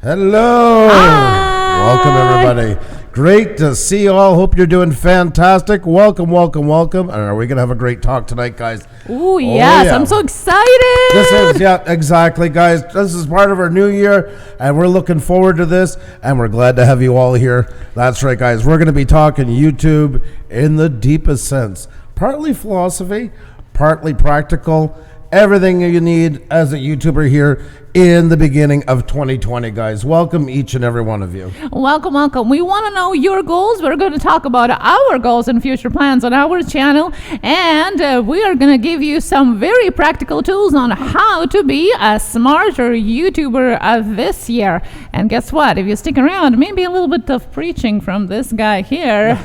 Hello. Hi. Welcome, everybody. Great to see you all. Hope you're doing fantastic. Welcome. And are we going to have a great talk tonight, guys? Ooh, yes. Yeah. I'm so excited. This is, exactly, guys. This is part of our new year, and we're looking forward to this, and we're glad to have you all here. That's right, guys. We're going to be talking YouTube in the deepest sense. Partly philosophy, partly practical. Everything you need as a YouTuber here in the beginning of 2020, guys. Welcome each and every one of you. Welcome. We want to know your goals. We're going to talk about our goals and future plans on our channel, and we are going to give you some very practical tools on how to be a smarter YouTuber this year. And guess what? If you stick around, maybe a little bit of preaching from this guy here.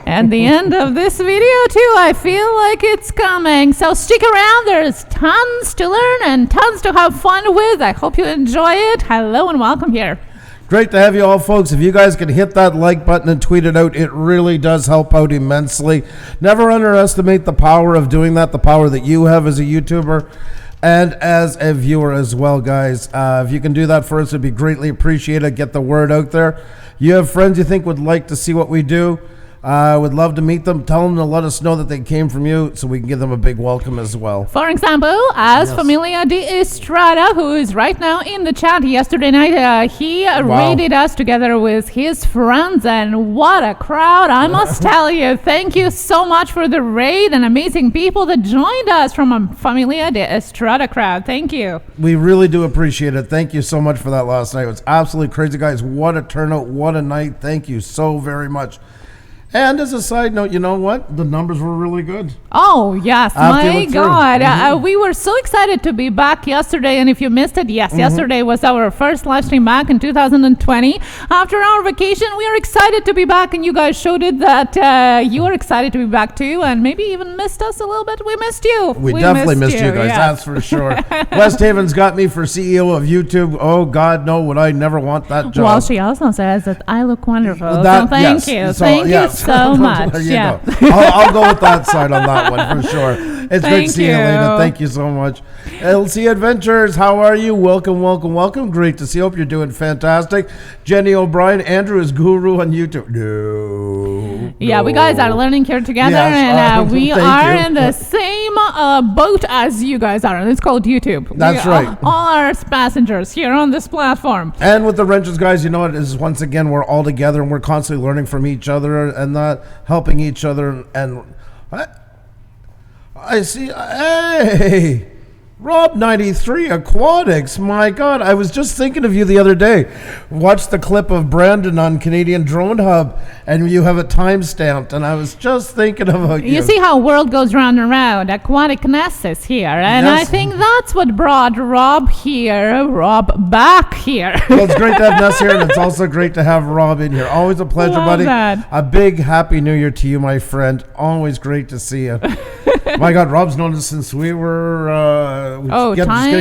At the end of this video too, I feel like it's coming. So stick around. There's tons to learn and tons to have fun with. I hope you enjoy it. Hello and welcome here. Great to have you all, folks. If you guys can hit that like button and tweet it out, it really does help out immensely. Never underestimate the power of doing that, the power that you have as a YouTuber and as a viewer as well, guys. If you can do that for us, it'd be greatly appreciated. Get the word out there. You have friends you think would like to see what we do. I would love to meet them. Tell them to let us know that they came from you so we can give them a big welcome as well. For example, as Familia de Estrada, who is right now in the chat, yesterday night, he raided us together with his friends, and what a crowd, I must tell you. Thank you so much for the raid and amazing people that joined us from a Familia de Estrada crowd. Thank you. We really do appreciate it. Thank you so much for that last night. It was absolutely crazy, guys. What a turnout. What a night. Thank you so very much. And as a side note, you know what? The numbers were really good. Oh, yes. My God. We were so excited to be back yesterday. And if you missed it, yesterday was our first live stream back in 2020. After our vacation, we are excited to be back. And you guys showed it that you are excited to be back too. And maybe even missed us a little bit. We missed you. We definitely missed you guys. Yes. That's for sure. West Haven's got me for CEO of YouTube. Oh, God, no. Would I never want that job? Well, she also says that I look wonderful. So thank you. So, thank you so much. There you go. I'll go with that side on that one for sure. It's great to see you, Elena. Thank you so much. LC Adventures, how are you? Welcome. Great to see you. Hope you're doing fantastic. Jenny O'Brien, Andrew is guru on YouTube. No. We guys are learning here together, and we are in the same boat as you guys are, and it's called YouTube. That's right. All our passengers here on this platform. And with the wrenches, guys, you know what? Is once again, we're all together, and we're constantly learning from each other and not helping each other. And I see, hey, Rob93 Aquatics. My God, I was just thinking of you the other day. Watched the clip of Brandon on Canadian Drone Hub, and you have it time-stamped, and I was just thinking about you. You see how world goes round and round. Aquaticness is here, and I think that's what brought Rob back here. Well, it's great to have Ness here, and it's also great to have Rob in here. Always a pleasure, buddy. That. A big Happy New Year to you, my friend. Always great to see you. My God, Rob's known us since we were tiny,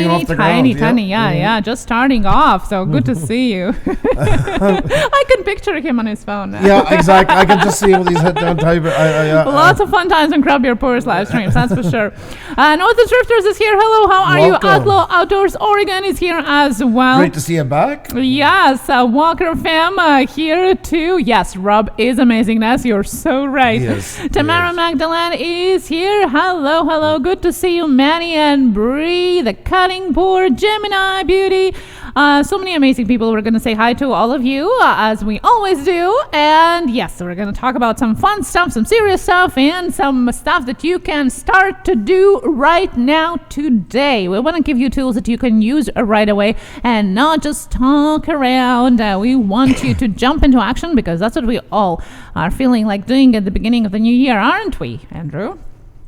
just starting off. So good to see you. I can picture him on his phone now. Yeah, exactly. I can just see him with his head down type. Lots of fun times on Grab Your Purse live streams, that's for sure. Northern Drifters is here. Hello, how are you? Outlaw Outdoors Oregon is here as well. Great to see you back. Yes, Walker fam here too. Yes, Rob is amazing. Ness, you're so right. Yes, Tamara Magdalene is here. Hello. Good to see you, Manny and Bree, the Cutting Board, Gemini Beauty. So many amazing people. We're going to say hi to all of you, as we always do. And yes, we're going to talk about some fun stuff, some serious stuff, and some stuff that you can start to do right now today. We want to give you tools that you can use right away and not just talk around. We want you to jump into action, because that's what we all are feeling like doing at the beginning of the new year, aren't we, Andrew?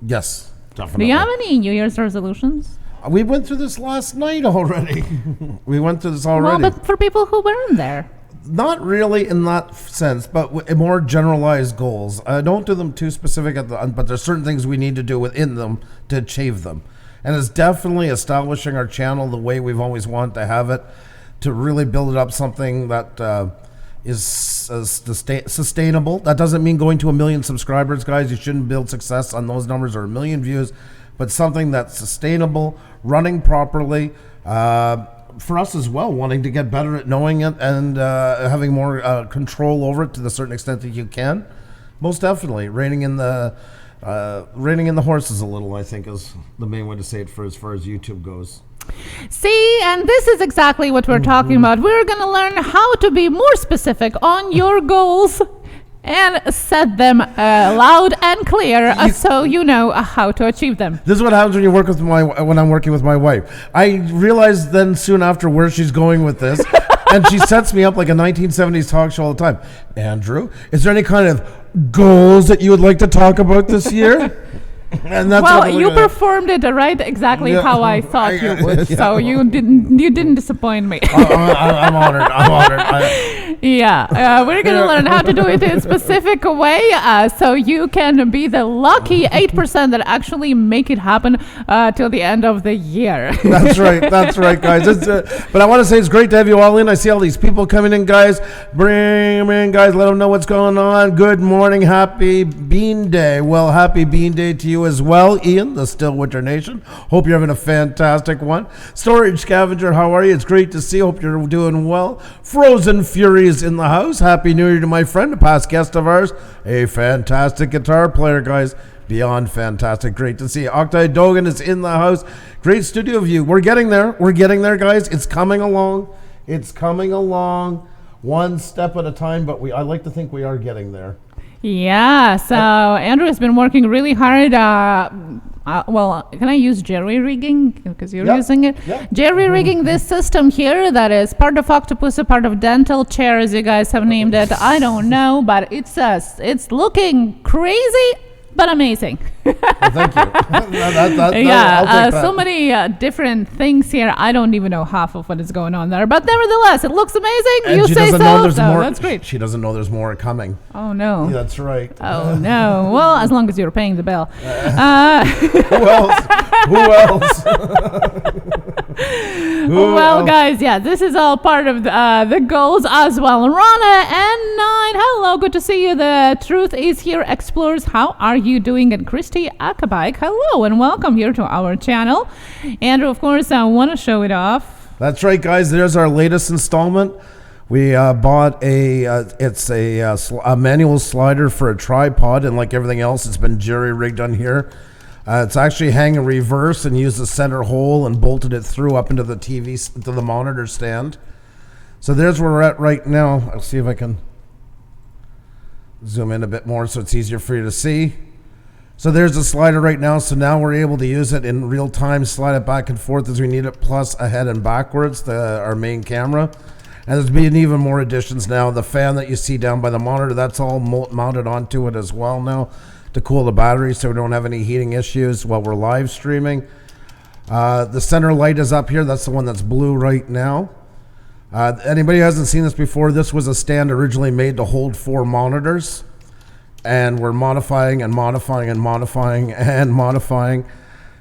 Yes, definitely. Do you have any New Year's resolutions? We went through this last night already. Well, but for people who weren't there. Not really in that sense, but more generalized goals. I don't do them too specific, but there's certain things we need to do within them to achieve them. And it's definitely establishing our channel the way we've always wanted to have it, to really build it up something that is sustainable. That doesn't mean going to 1 million subscribers, guys. You shouldn't build success on those numbers or 1 million views, but something that's sustainable, running properly, for us as well, wanting to get better at knowing it and having more control over it to the certain extent that you can. Most definitely, reining in the horses a little, I think, is the main way to say it for as far as YouTube goes. See, and this is exactly what we're talking about. We're going to learn how to be more specific on your goals and set them loud and clear so you know how to achieve them. This is what happens when you work with when I'm working with my wife. I realize then soon after where she's going with this, and she sets me up like a 1970s talk show all the time. Andrew, is there any kind of goals that you would like to talk about this year? And that's well, you performed it right exactly how I thought you would. Yeah. So you didn't disappoint me. I'm honored. We're gonna learn how to do it in a specific way, so you can be the lucky 8% that actually make it happen till the end of the year. That's right, guys. But I want to say it's great to have you all in. I see all these people coming in, guys. Bring them in, guys. Let them know what's going on. Good morning, happy Bean Day. Well, happy Bean Day to you as well, Ian, the Still Winter Nation. Hope you're having a fantastic one. Storage Scavenger, how are you? It's great to see you. Hope you're doing well. Frozen Fury is in the house. Happy New Year to my friend, a past guest of ours, a fantastic guitar player, guys. Beyond fantastic. Great to see you. Octai Dogan is in the house. Great studio view. We're getting there. We're getting there, guys. It's coming along. It's coming along one step at a time, but I like to think we are getting there. Yeah, so Andrew has been working really hard. Well, can I use jerry-rigging? Because you're using it. Yep. Jerry-rigging this system here that is part of Octopus, a part of Dental Chair, as you guys have named it. I don't know, but it's looking crazy, but amazing. Well, thank you. So many different things here. I don't even know half of what is going on there, but nevertheless, it looks amazing. And you say so. That's great. She doesn't know there's more coming. Oh no. Yeah, that's right. Oh no. Well, as long as you're paying the bill. Who else? Well, guys, this is all part of the goals as well. Rana and 9, hello, good to see you. The Truth is Here Explores. How are you doing? And Christy Akabike, hello and welcome here to our channel. Andrew, of course, I want to show it off. That's right, guys. There's our latest installment. We bought it's a manual slider for a tripod, and like everything else, it's been jerry-rigged on here. It's actually hanging reverse and used the center hole and bolted it through up into the TV, to the monitor stand. So there's where we're at right now. I'll see if I can zoom in a bit more so it's easier for you to see. So there's the slider right now. So now we're able to use it in real time, slide it back and forth as we need it, plus ahead and backwards, our main camera. And there's been even more additions now. The fan that you see down by the monitor, that's all mounted onto it as well now to cool the battery so we don't have any heating issues while we're live streaming. The center light is up here. That's the one that's blue right now. Anybody who hasn't seen this before, this was a stand originally made to hold 4 monitors. And we're modifying and modifying and modifying and modifying.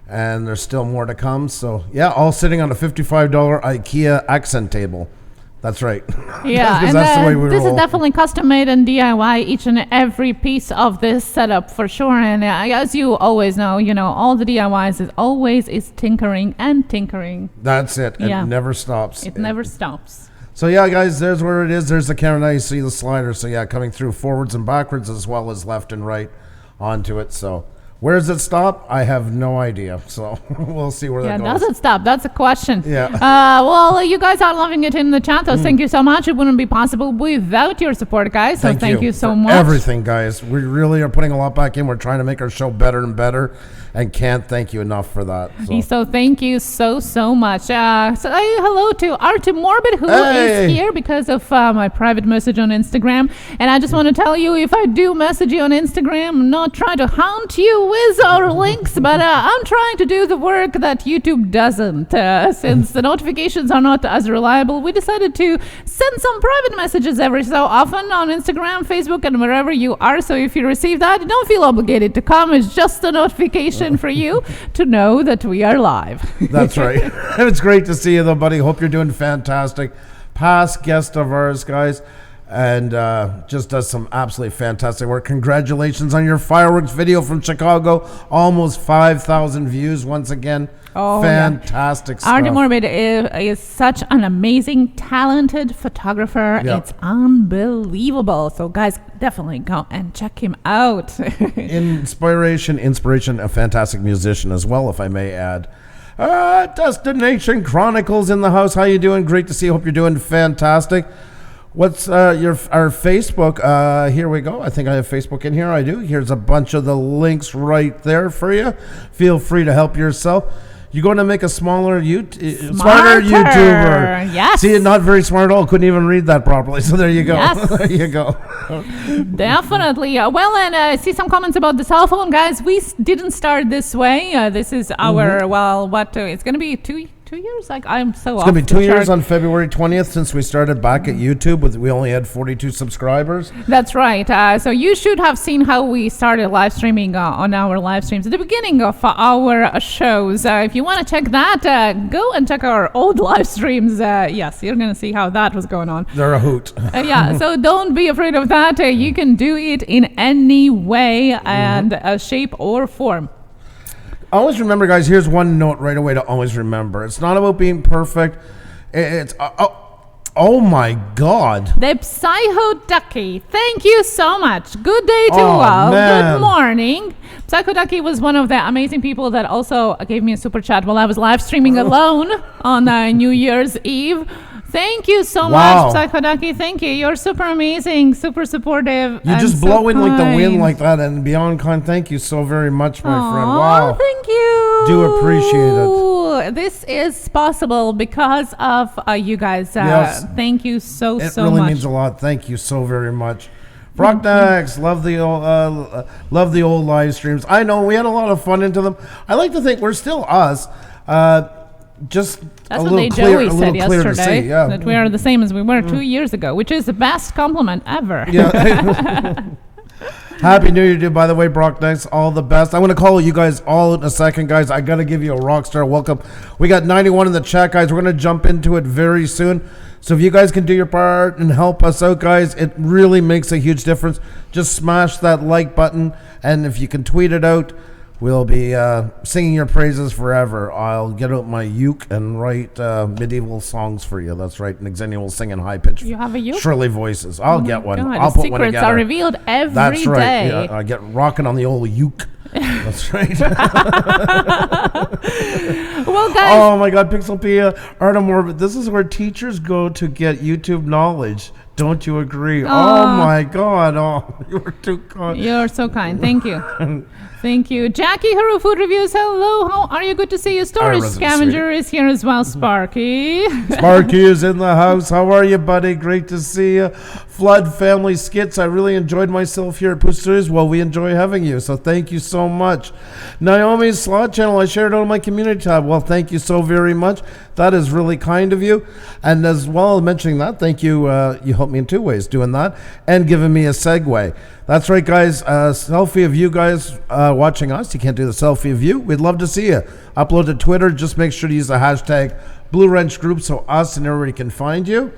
And there's still more to come. So, all sitting on a $55 IKEA accent table. That's right. Yeah, and that's the way we this roll. Is definitely custom made and DIY, each and every piece of this setup for sure. And as you always know, all the DIYs is tinkering and tinkering. That's it. It never stops. It never stops. So guys, there's where it is. There's the camera. Now you see the slider. So coming through forwards and backwards as well as left and right onto it. So where does it stop? I have no idea. So we'll see where that goes. Does it stop? That's a question. Yeah. Well, you guys are loving it in the chat. So thank you so much. It wouldn't be possible without your support, guys. So thank you so much. Everything, guys. We really are putting a lot back in. We're trying to make our show better and better. And can't thank you enough for that. So thank you so much. Hello to Artie Morbid, who is here because of my private message on Instagram. And I just want to tell you, if I do message you on Instagram, I'm not trying to hound you with our links, but I'm trying to do the work that YouTube doesn't. Since the notifications are not as reliable, we decided to send some private messages every so often on Instagram, Facebook, and wherever you are. So if you receive that, don't feel obligated to come. It's just a notification for you to know that we are live. That's right. It's great to see you though, buddy. Hope you're doing fantastic. Past guest of ours, guys. and just does some absolutely fantastic work. Congratulations on your fireworks video from Chicago. Almost 5,000 views once again. Oh, fantastic stuff. Artie Morbid is such an amazing, talented photographer. Yep. It's unbelievable. So, guys, definitely go and check him out. Inspiration, a fantastic musician as well, if I may add. Destination Chronicles in the house. How you doing? Great to see you. Hope you're doing fantastic. What's our Facebook? Here we go. I think I have Facebook in here. I do. Here's a bunch of the links right there for you. Feel free to help yourself. You're going to make a smarter YouTuber. Yes. See, not very smart at all. Couldn't even read that properly. So there you go. Yes. There you go. Definitely. Well, and I see some comments about the cell phone, guys. We didn't start this way. This is our, it's going to be 2 years? Like, I'm so off. It's going to be 2 years chart. on February 20th since we started back at YouTube. We only had 42 subscribers. That's right. So you should have seen how we started live streaming on our live streams at the beginning of our shows. If you want to check that, go and check our old live streams. Yes, you're going to see how that was going on. They're a hoot. Yeah, so don't be afraid of that. You can do it in any way and shape or form. Always remember, guys, here's one note right away to always remember. It's not about being perfect. It's, oh my God. The Psycho Ducky, thank you so much. Good day to all. Man. Good morning. Psycho Ducky was one of the amazing people that also gave me a super chat while I was live streaming alone on New Year's Eve. Thank you so much, Psycho Ducky. Thank you. You're super amazing, super supportive. You just blow in like the wind like that and beyond kind. Thank you so very much, my friend. Wow. Thank you. Do appreciate it. This is possible because of you guys. Yes. Thank you so It much. really means a lot. Thank you so very much. Brockdax, love the old live streams. I know we had a lot of fun into them. I like to think we're still us. Just that's a what little Joey said clear to yesterday. see, yeah. That we are the same as we were 2 years ago, which is the best compliment ever. Yeah. Happy New Year, dude. By the way, Brockdax, all the best. I'm going to call you guys all in a second, guys. I got to give you a rock star welcome. We got 91 in the chat, guys. We're going to jump into it very soon. So if you guys can do your part and help us out, guys, it really makes a huge difference. Just smash that like button, and if you can tweet it out, we'll be singing your praises forever. I'll get out my uke and write medieval songs for you. That's right. And Xenia will sing in high-pitched, You have a uke? shrilly voices. I'll get one. God, I'll the put one secrets together. are revealed every That's right. day. Yeah, I get rocking on the old uke. That's right. Well, guys. Oh my God, Pixelpia, Artem Orbit. This is where teachers go to get YouTube knowledge. Don't you agree? Oh my God. Oh, you were too kind. You're so kind. Thank you. Thank you. Jackie Hero Food Reviews. Hello. How are you? Good to see you. Storage Scavenger is here as well. Sparky. Sparky is in the house. How are you, buddy? Great to see you. Flood Family Skits. I really enjoyed myself here at Pusa. Well, we enjoy having you. So thank you so much. Naomi's Slot Channel. I shared it on my community tab. Well, thank you so very much. That is really kind of you. And as well, mentioning that, thank you. You helped me in two ways doing that and giving me a segue. That's right, guys. Selfie of you guys watching us. You can't do the selfie of you. We'd love to see you. Upload to Twitter. Just make sure to use the hashtag Blue Wrench Group so us and everybody can find you.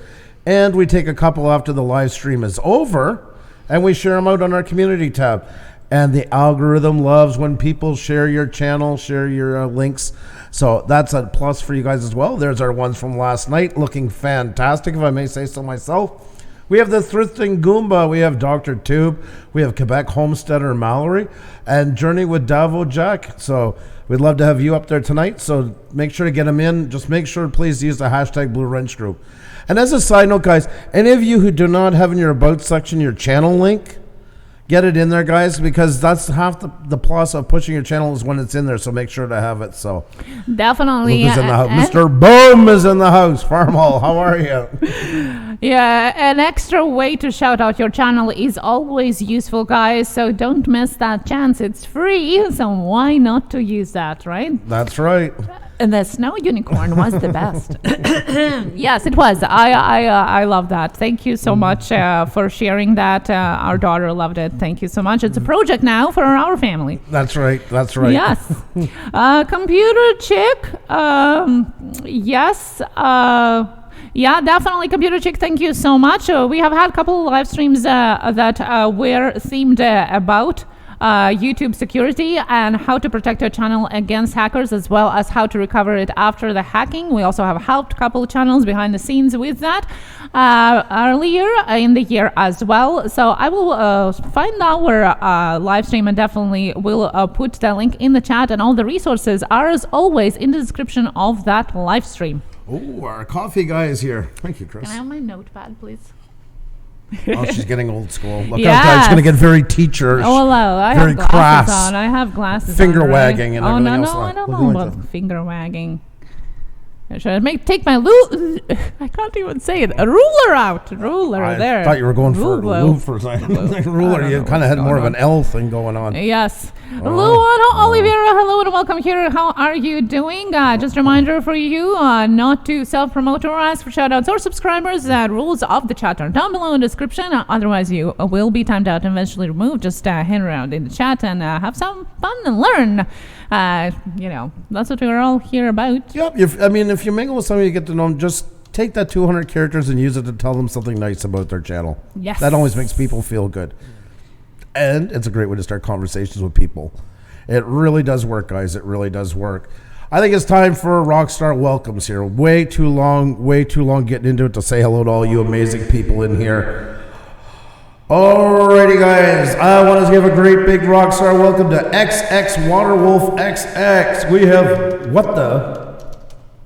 And we take a couple after the live stream is over, and we share them out on our community tab. And the algorithm loves when people share your channel, share your links. So that's a plus for you guys as well. There's our ones from last night, looking fantastic, if I may say so myself. We have the Thrifting Goomba, we have Dr. Tube, we have Quebec Homesteader Mallory, and Journey with Davo Jack. So we'd love to have you up there tonight. So make sure to get them in. Just make sure, please, use the hashtag Blue Wrench Group. And as a side note, guys, any of you who do not have in your About section your channel link, get it in there, guys, because that's half the plus of pushing your channel is when it's in there. So make sure to have it. So definitely. Luke is in the house. Mr. Boom is in the house. Farm Hall, how are you? Yeah, an extra way to shout out your channel is always useful, guys. So don't miss that chance. It's free. So why not to use that, right? That's right. And the snow unicorn was the best. Yes, it was. I love that. Thank you so much for sharing that. Our daughter loved it. Thank you so much. It's a project now for our family. That's right. That's right. Yes. Computer chick. Yes. Yeah, definitely, Computer Chick. Thank you so much. We have had a couple of live streams that were themed about YouTube security and how to protect your channel against hackers, as well as how to recover it after the hacking. We also have helped a couple of channels behind the scenes with that earlier in the year as well. So I will find our live stream and definitely will put the link in the chat, and all the resources are as always in the description of that live stream. Oh, our coffee guy is here. Thank you, Chris. Can I have my notepad, please? Oh, she's getting old school. Look Yes. out, guys. It's going to get very teacher. Oh, hello. I very have glasses crass. on. I have glasses Finger on, right? wagging and everything else. I don't Look know like about that. finger wagging. Should I take my I can't even say it. A ruler out. Ruler I there. thought you were going for Ruler. Lou for a second. Like ruler. You kind of had more of an L thing going on. Yes. Luana Oliveira, hello and welcome here. How are you doing? Just a reminder for you not to self-promote or ask for shoutouts or subscribers. Rules of the chat are down below in the description. Otherwise, you will be timed out and eventually removed. Just hang around in the chat and have some fun and learn. That's what we're all here about. Yep. If you mingle with somebody, you get to know them, just take that 200 characters and use it to tell them something nice about their channel. Yes. That always makes people feel good. And it's a great way to start conversations with people. It really does work, guys. It really does work. I think it's time for Rockstar Welcomes here. Way too long getting into it to say hello to all you amazing people in here. Alrighty, guys. I want to give a great big Rockstar welcome to XX Waterwolf XX. We have What the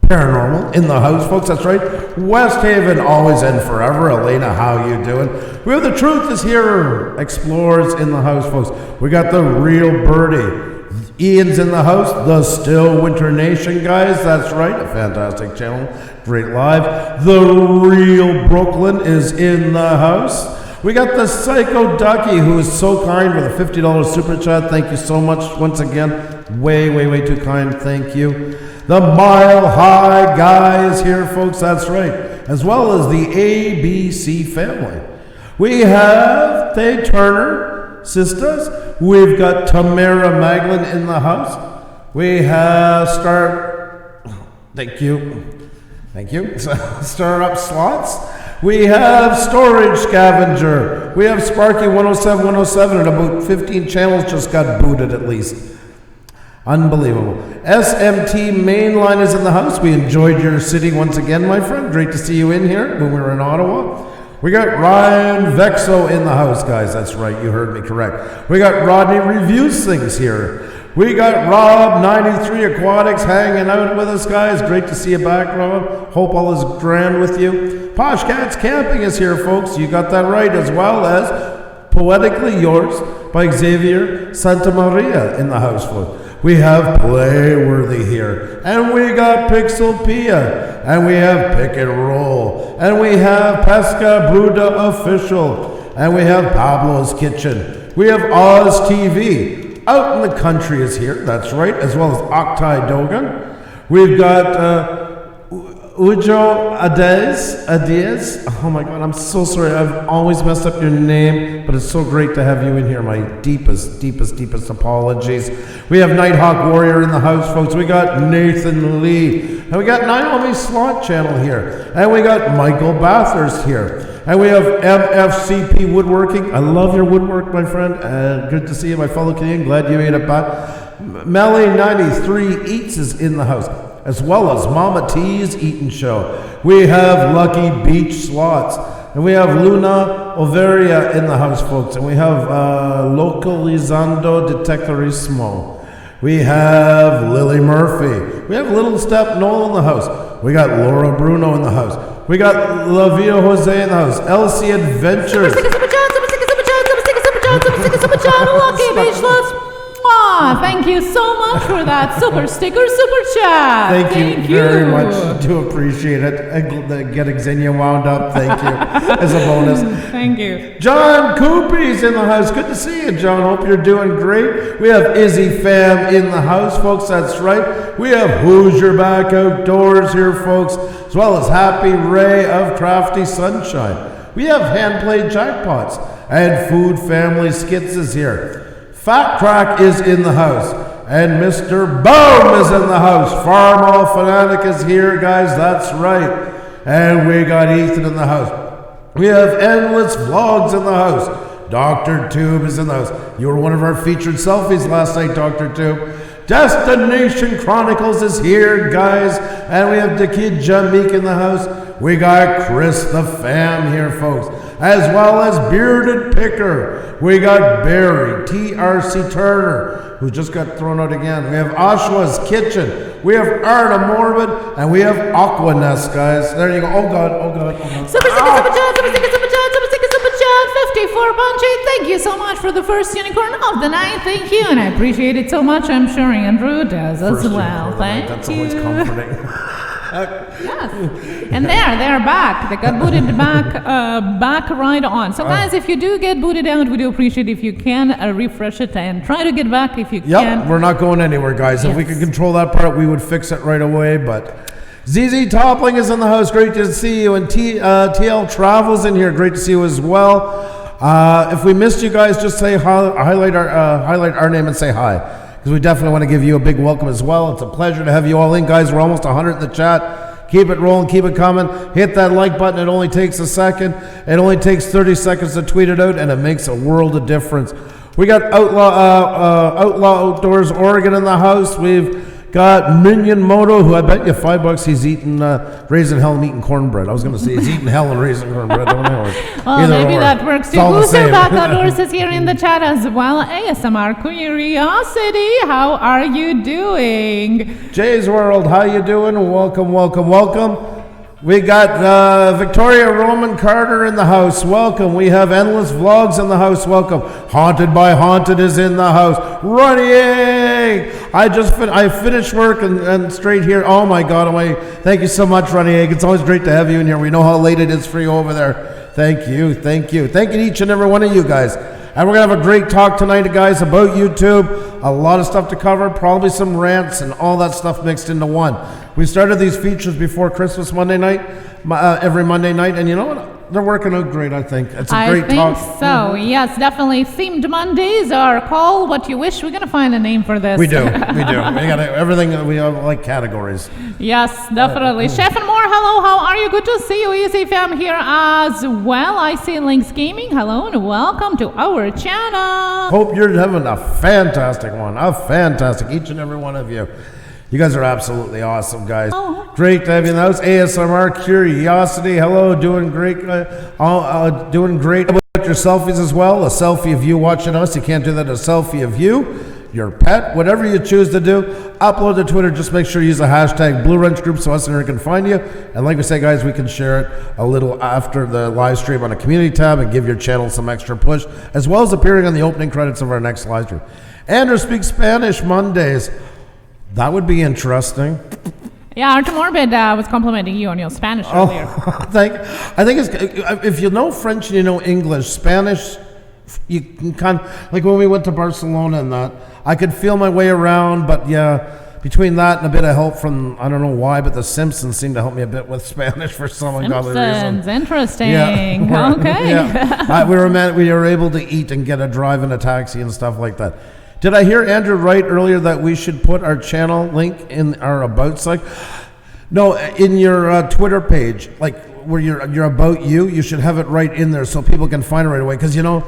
Paranormal in the house, folks. That's right. West Haven, always and forever. Elena, how you doing? We have The Truth is Here. Explorers in the house, folks. We got the Real Birdie. Ian's in the house. The Still Winter Nation, guys. That's right. A fantastic channel. Great live. The Real Brooklyn is in the house. We got the Psycho Ducky, who is so kind with a $50 super chat. Thank you so much once again. Way too kind. Thank you. The Mile High guy is here, folks. That's right. As well as the ABC family. We have Thay Turner, sisters. We've got Tamara Maglin in the house. We have Thank you. Startup Slots. We have Storage Scavenger. We have Sparky 107, and about 15 channels just got booted at least. Unbelievable. SMT Mainline is in the house. We enjoyed your city once again, my friend. Great to see you in here when we were in Ottawa. We got Ryan Vexo in the house, guys. That's right. You heard me correct. We got Rodney Reviews Things here. We got Rob 93 Aquatics hanging out with us, guys. Great to see you back, Rob. Hope all is grand with you. Posh Cats Camping is here, folks. You got that right, as well as Poetically Yours by Xavier Santa Maria in the house, folks. We have Playworthy here, and we got Pixel Pia, and we have Pick and Roll, and we have Pesca Bruda Official, and we have Pablo's Kitchen. We have Oz TV. Out in the Country is here, that's right, as well as Octai Dogan. We've got Ujo Adiz. Oh my God, I'm so sorry. I've always messed up your name, but it's so great to have you in here. My deepest apologies. We have Nighthawk Warrior in the house, folks. We got Nathan Lee. And we got Naomi Slot Channel here. And we got Michael Bathurst here. And we have MFCP Woodworking. I love your woodwork, my friend. Good to see you, my fellow Canadian. Glad you made it back. Melly93 Eats is in the house, as well as Mama T's Eating Show. We have Lucky Beach Slots. And we have Luna Overia in the house, folks. And we have Localizando Detectorismo. We have Lily Murphy. We have Little Step Noel in the house. We got Laura Bruno in the house. We got La Via Jose in the house. Elsie Adventures. Thank you so much for that super sticker, super chat. Thank you very much. Do appreciate it. Getting Xenia wound up. Thank you. As a bonus. Thank you. John Coopy's in the house. Good to see you, John. Hope you're doing great. We have Izzy Fam in the house, folks. That's right. We have Hoosier Back Outdoors here, folks, as well as Happy Ray of Crafty Sunshine. We have Hand-Played Jackpots, and Food Family Skits is here. Fat Crack is in the house, and Mr. Boom is in the house. Farm All Fanatic is here, guys. That's right. And we got Ethan in the house. We have Endless Vlogs in the house. Dr. Tube is in the house. You were one of our featured selfies last night, Dr. Tube. Destination Chronicles is here, guys. And we have the kid Jamik in the house. We got Chris the Fam here, folks. As well as Bearded Picker. We got Barry, TRC Turner, who just got thrown out again. We have Oshawa's Kitchen. We have Arta Morbid. And we have Aquanest, guys. There you go. Oh, God. Oh, God. Oh, God. Super sticker, 54 Punchy. Thank you so much for the first unicorn of the night. Thank you, and I appreciate it so much. I'm sure Andrew does as well. Thank That's you. always comforting. Yes, and they're back. They got booted back right on. So, guys, if you do get booted out, we do appreciate if you can refresh it and try to get back if you can. We're not going anywhere, guys. If we could control that part, we would fix it right away. But ZZ Toppling is in the house. Great to see you. And TL Travels in here. Great to see you as well. If we missed you guys, just say highlight our name and say hi, because we definitely want to give you a big welcome as well. It's a pleasure to have you all in, guys. We're almost 100 in the chat. Keep it rolling, keep it coming. Hit that like button. It only takes a second. It only takes 30 seconds to tweet it out, and it makes a world of difference. We got Outlaw Outdoors Oregon in the house. We've got Minion Moto, who I bet you $5 he's eating raising hell and eating cornbread. I was going to say he's eating hell and raising cornbread. Don't know. Well, maybe that works too. Pusa Back Outdoors is here in the chat as well. ASMR Curiosity, how are you doing? Jay's World, how you doing? Welcome, welcome, welcome. We got Victoria Roman Carter in the house. Welcome. We have Endless Vlogs in the house. Welcome. Haunted by Haunted is in the house. Running. I finished work and straight here. Oh my God. Thank you so much, Running Egg. It's always great to have you in here. We know how late it is for you over there. Thank you. Thank you. Thank you to each and every one of you guys. And we're going to have a great talk tonight, guys, about YouTube. A lot of stuff to cover, probably some rants and all that stuff mixed into one. We started these features before Christmas Monday night, every Monday night, and you know what? They're working out great, I think. It's a great talk. I think so, yes, definitely. Themed Mondays are call what you wish. We're going to find a name for this. We do. We got everything. We have like categories. Yes, definitely. Chef and More, hello, how are you? Good to see you. Easy Fam here as well. I see Links Gaming. Hello and welcome to our channel. Hope you're having a fantastic one. Each and every one of you. You guys are absolutely awesome, guys. Oh. Great to have you in the house. ASMR Curiosity, hello, doing great. Doing great about your selfies as well. A selfie of you watching us. You can't do that. A selfie of you, your pet, whatever you choose to do. Upload to Twitter. Just make sure you use the hashtag Blue Wrench Group so us and her can find you. And like we say, guys, we can share it a little after the live stream on a community tab and give your channel some extra push, as well as appearing on the opening credits of our next live stream. Andrew speaks Spanish Mondays. That would be interesting. Yeah, Arta Morbid was complimenting you on your Spanish earlier. I think it's, if you know French and you know English, Spanish, you can kind of, like when we went to Barcelona and that, I could feel my way around, but yeah, between that and a bit of help from, I don't know why, but the Simpsons seemed to help me a bit with Spanish for some ungodly reason. Simpsons, interesting. Yeah, okay. Yeah. We were able to eat and get a drive in a taxi and stuff like that. Did I hear Andrew right earlier that we should put our channel link in our About site? No, in your Twitter page, like where your About You should have it right in there so people can find it right away. Because, you know,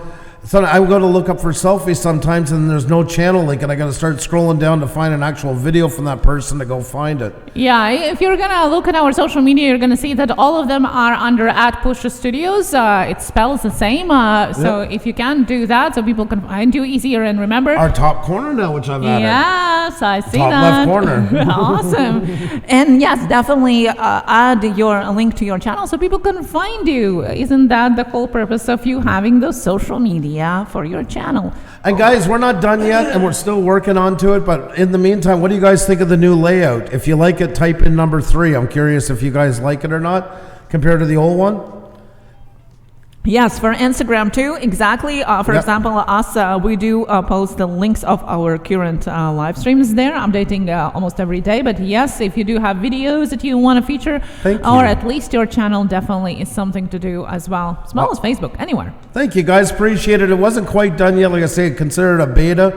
so I go to look up for selfies sometimes and there's no channel link and I got to start scrolling down to find an actual video from that person to go find it. Yeah, if you're going to look at our social media, you're going to see that all of them are under @Pusa Studios. It spells the same. So if you can do that so people can find you easier and remember. Our top corner now, which I've added. Yes, I see top that. Top left corner. Awesome. And yes, definitely add your link to your channel so people can find you. Isn't that the whole purpose of you having those social media for your channel? And guys, we're not done yet and we're still working onto it, but in the meantime, what do you guys think of the new layout? If you like it, type in number 3. I'm curious if you guys like it or not compared to the old one. Yes, for Instagram too, exactly. For example, us, we do post the links of our current live streams there, updating almost every day. But yes, if you do have videos that you want to feature, or at least your channel definitely is something to do as well as Facebook, anywhere. Thank you guys, appreciate it. It wasn't quite done yet, like I say, considered a beta,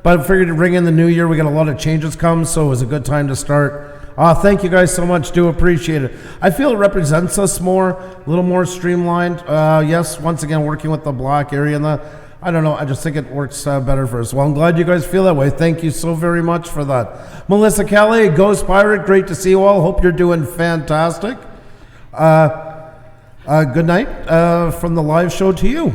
but I figured to bring in the new year, we got a lot of changes come, so it was a good time to start Thank you guys so much. Do appreciate it. I feel it represents us more, a little more streamlined. Yes, once again, working with the black area and that. I don't know. I just think it works better for us. Well, I'm glad you guys feel that way. Thank you so very much for that. Melissa Kelly, Ghost Pirate, great to see you all. Hope you're doing fantastic. Good night from the live show to you.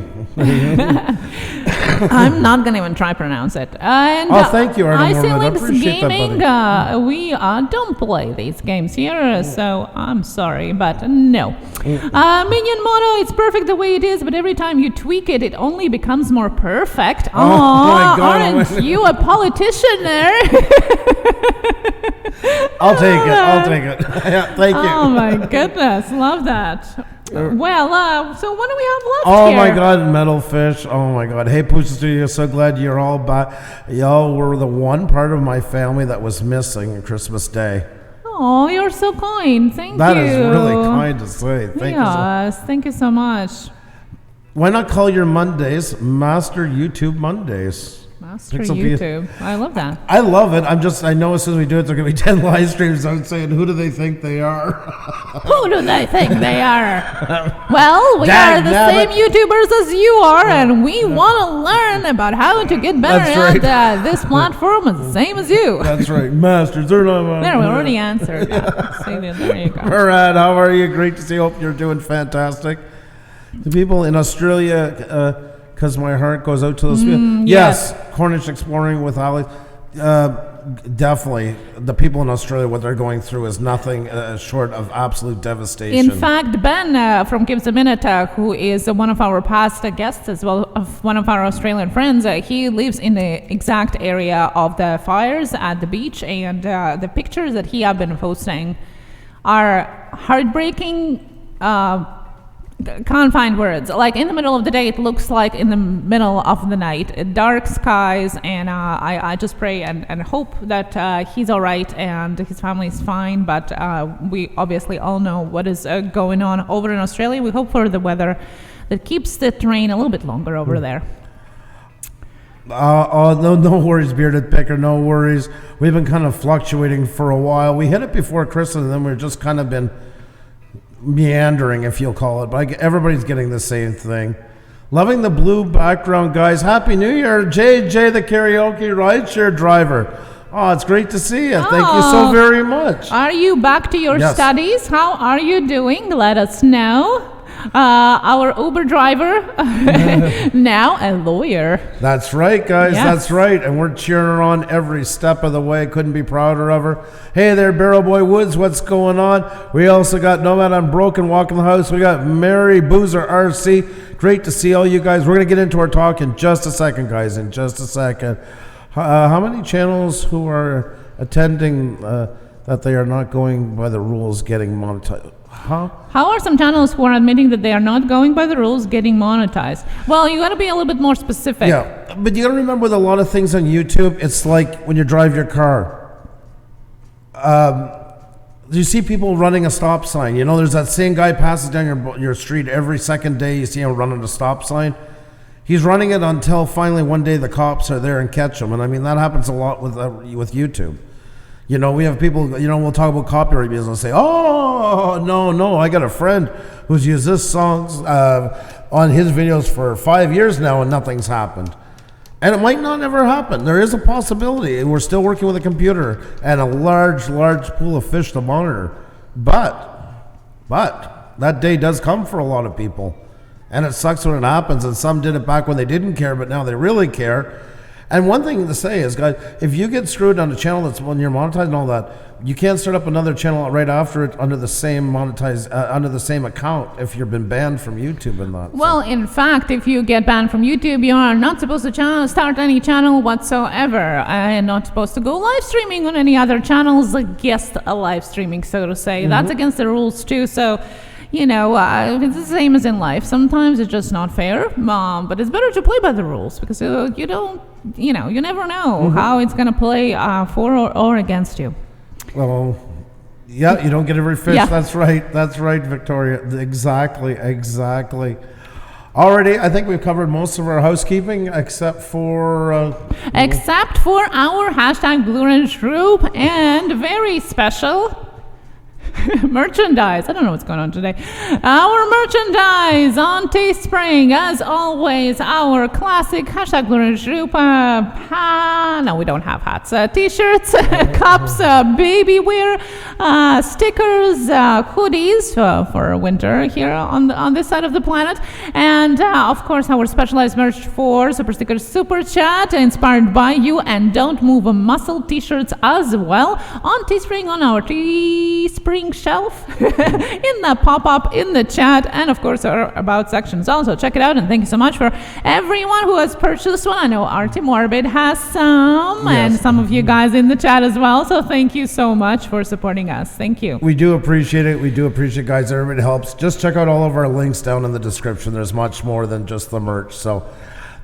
I'm not going to even try to pronounce it. And, thank you, Artie Mormon. I appreciate Gaming, that, we don't play these games here, so I'm sorry, but no. Minion Mono, it's perfect the way it is, but every time you tweak it, it only becomes more perfect. Oh, my God. Aren't you a politician there? I'll take it. Yeah, thank you. Oh, my goodness. Love that. Well, so what do we have left Oh here? my God, Metalfish. Oh my God. Hey, Pusa Studio, so glad you're all back. Y'all were the one part of my family that was missing on Christmas Day. Oh, you're so kind. Thank you. That is really kind to say. Thank you. Yes, thank you so much. Why not call your Mondays Master YouTube Mondays? Master YouTube. I love that. I love it. I know as soon as we do it, there are going to be 10 live streams. I'm saying, who do they think they are? Who do they think they are? Well, we are the Dagnabbit. same YouTubers as you are, and we want to learn about how to get better That's at this platform as the same as you. That's right. Masters. They're not. There, we already answered that. See, there you go. All right. How are you? Great to see you. Hope you're doing fantastic. The people in Australia, because my heart goes out to those people. Yes, Cornish exploring with Alex. Definitely, the people in Australia, what they're going through is nothing short of absolute devastation. In fact, Ben from Gives a Minute, who is one of our past guests as well, of one of our Australian friends, he lives in the exact area of the fires at the beach, and the pictures that he have been posting are heartbreaking. Can't find words. Like in the middle of the day, it looks like in the middle of the night. Dark skies, and I just pray and hope that he's all right and his family is fine. But we obviously all know what is going on over in Australia. We hope for the weather that keeps the rain a little bit longer over there. No worries, Bearded Picker, no worries. We've been kind of fluctuating for a while. We hit it before Christmas, and then we've just kind of been meandering, if you'll call it, but everybody's getting the same thing. Loving the blue background, guys. Happy New Year, JJ, the karaoke rideshare driver. Oh, it's great to see you. Thank you so very much. Are you back to your studies? How are you doing? Let us know. Our Uber driver, now a lawyer. That's right, guys. Yes. That's right. And we're cheering her on every step of the way. Couldn't be prouder of her. Hey there, Barrel Boy Woods. What's going on? We also got Nomad Unbroken walking the house. We got Mary Boozer RC. Great to see all you guys. We're going to get into our talk in just a second, guys. In just a second. How many channels who are attending that they are not going by the rules getting monetized? Huh? How are some channels who are admitting that they are not going by the rules getting monetized? Well, you got to be a little bit more specific. Yeah, but you got to remember with a lot of things on YouTube, it's like when you drive your car. You see people running a stop sign. You know, there's that same guy passes down your street every second day. You see him running a stop sign. He's running it until finally one day the cops are there and catch him. And I mean, that happens a lot with YouTube. You know, we have people, you know, we'll talk about copyright music and say, oh, no, I got a friend who's used this song on his videos for 5 years now and nothing's happened. And it might not ever happen. There is a possibility. We're still working with a computer and a large pool of fish to monitor. But that day does come for a lot of people. And it sucks when it happens. And some did it back when they didn't care, but now they really care. And one thing to say is, guys, if you get screwed on a channel that's when you're monetized and all that, you can't start up another channel right after it under the same under the same account if you've been banned from YouTube and that. Well, in fact, if you get banned from YouTube, you are not supposed to start any channel whatsoever, and not supposed to go live streaming on any other channels against a live streaming, so to say. Mm-hmm. That's against the rules too. So, you know, it's the same as in life. Sometimes it's just not fair, but it's better to play by the rules because you don't, you know, you never know how it's going to play for or against you. Well, yeah, you don't get every fish. Yeah. That's right, Victoria. Exactly. Already, I think we've covered most of our housekeeping except for our hashtag Blue Ranch group and very special merchandise. I don't know what's going on today. Our merchandise on Teespring, as always, our classic hashtag Blue Ranch group. No, we don't have hats. T-shirts, cups, baby wear, stickers, hoodies for winter here on this side of the planet, and of course our specialized merch for Super Stickers Super Chat, inspired by you, and Don't Move a Muscle T-shirts as well on Teespring, on our Teespring shelf, in the pop-up, in the chat, and of course our about sections also. Check it out, and thank you so much for everyone who has purchased one. I know Artie Morbid has some, and some of you guys in the chat as well, so thank you so much for supporting us. Thank you. We do appreciate it. We do appreciate, guys. Everybody helps. Just check out all of our links down in the description. There's much more than just the merch. So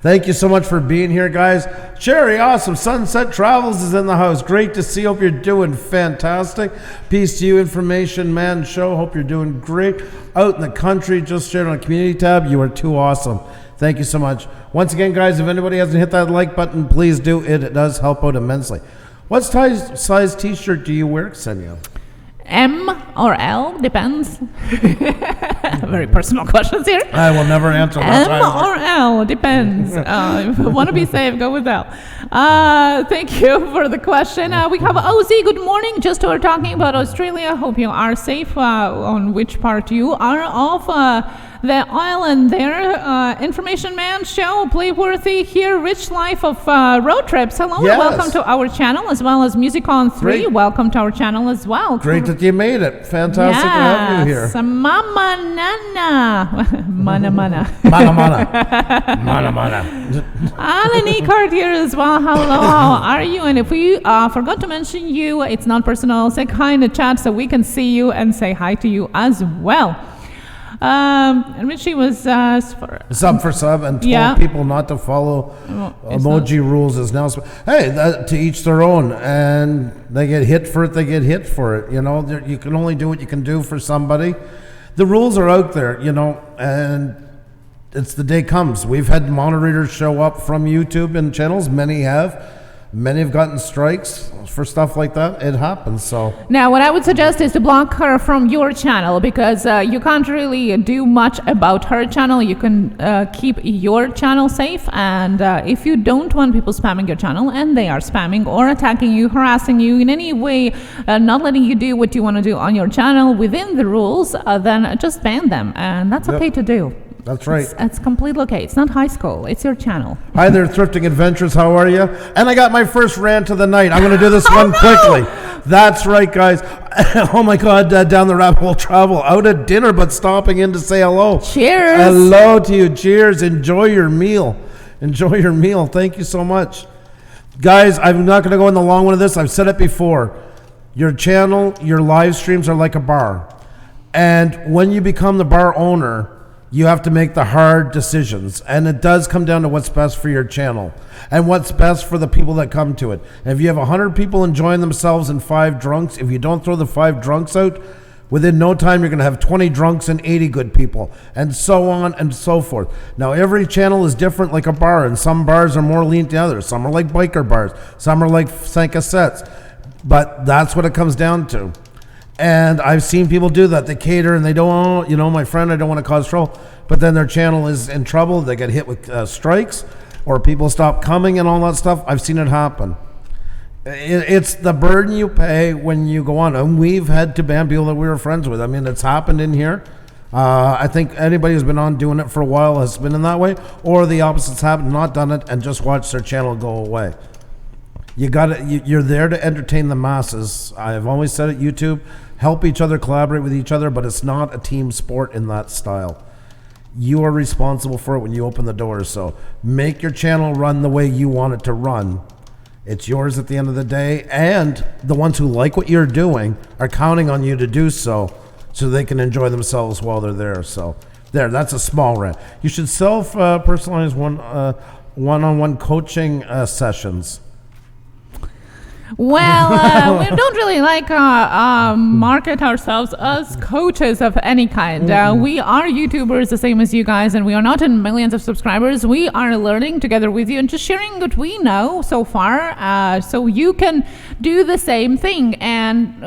thank you so much for being here, guys. Sherry, awesome. Sunset Travels is in the house. Great to see. Hope you're doing fantastic. Peace to you, Information Man Show. Hope you're doing great. Out in the country, just shared on a community tab. You are too awesome. Thank you so much. Once again, guys, if anybody hasn't hit that like button, please do. It does help out immensely. What size t-shirt do you wear, Ksenia? M or L, depends. Very personal questions here. I will never answer that. M or L, depends. If you want to be safe, go with L. Thank you for the question. We have OZ, good morning. Just we're talking about Australia. Hope you are safe on which part you are of the island there. Information Man Show, Playworthy here, Rich Life of Road Trips. Hello, and welcome to our channel, as well as Music on 3. Great. Welcome to our channel as well. Great that you made it. Fantastic to have you here. Mama Nana. Mana Mana. Mana Mana. Mana Mana. Alan Ecart here as well. Hello, how are you? And if we forgot to mention you, it's not personal. Say hi in the chat so we can see you and say hi to you as well. And Richie was sub for sub, and told people not to follow emoji rules is now. Hey, to each their own, and they get hit for it. They get hit for it. You know, you can only do what you can do for somebody. The rules are out there, you know, and it's the day comes. We've had moderators show up from YouTube and channels. Many have. Many have gotten strikes for stuff like that. It happens. So now what I would suggest is to block her from your channel, because you can't really do much about her channel. You can keep your channel safe, and if you don't want people spamming your channel, and they are spamming or attacking you, harassing you in any way, not letting you do what you want to do on your channel within the rules, then just ban them, and that's okay to do. That's right. It's completely okay. It's not high school. It's your channel. Hi there, Thrifting Adventures. How are you? And I got my first rant of the night. I'm going to do this one quickly. That's right, guys. Oh, my God. Down the rabbit hole travel. Out at dinner, but stopping in to say hello. Cheers. Hello to you. Cheers. Enjoy your meal. Enjoy your meal. Thank you so much. Guys, I'm not going to go in the long one of this. I've said it before. Your channel, your live streams are like a bar. And when you become the bar owner, you have to make the hard decisions, and it does come down to what's best for your channel and what's best for the people that come to it. And if you have 100 people enjoying themselves and 5 drunks, if you don't throw the 5 drunks out, within no time you're going to have 20 drunks and 80 good people, and so on and so forth. Now, every channel is different, like a bar, and some bars are more lenient than others. Some are like biker bars, some are like Sankasets, but that's what it comes down to. And I've seen people do that. They cater and they don't, you know, my friend, I don't want to cause trouble. But then their channel is in trouble. They get hit with strikes, or people stop coming and all that stuff. I've seen it happen. It's the burden you pay when you go on. And we've had to ban people that we were friends with. I mean, it's happened in here. I think anybody who's been on doing it for a while has been in that way. Or the opposite's happened, not done it, and just watched their channel go away. You're there to entertain the masses. I've always said it, YouTube, help each other, collaborate with each other, but it's not a team sport in that style. You are responsible for it when you open the doors. So make your channel run the way you want it to run. It's yours at the end of the day, and the ones who like what you're doing are counting on you to do so they can enjoy themselves while they're there. So that's a small rant. You should self-personalize one-on-one coaching sessions. Well, we don't really like market ourselves as coaches of any kind. We are YouTubers the same as you guys, and we are not in millions of subscribers. We are learning together with you and just sharing what we know so far, so you can do the same thing. And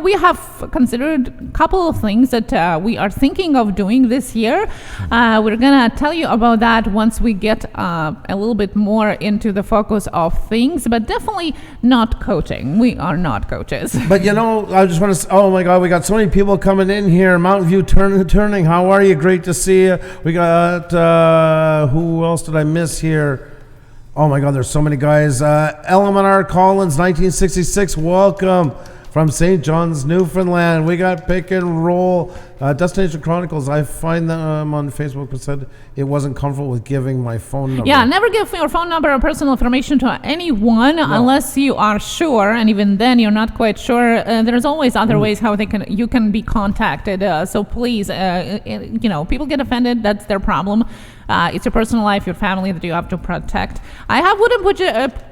we have considered a couple of things that we are thinking of doing this year. We're gonna tell you about that once we get a little bit more into the focus of things, but definitely not coaching. We are not coaches. But I just want to say, oh my God, we got so many people coming in here. Mountain View turning. How are you? Great to see you. We got, who else did I miss here? Oh my God, there's so many guys. LMNR Collins, 1966, welcome. From St. John's, Newfoundland. We got Pick and Roll. Destination Chronicles. I find them on Facebook, but said it wasn't comfortable with giving my phone number. Yeah, never give your phone number or personal information to anyone unless you are sure, and even then you're not quite sure. There's always other ways how you can be contacted. So please, people get offended. That's their problem. It's your personal life, your family that you have to protect. I have wooden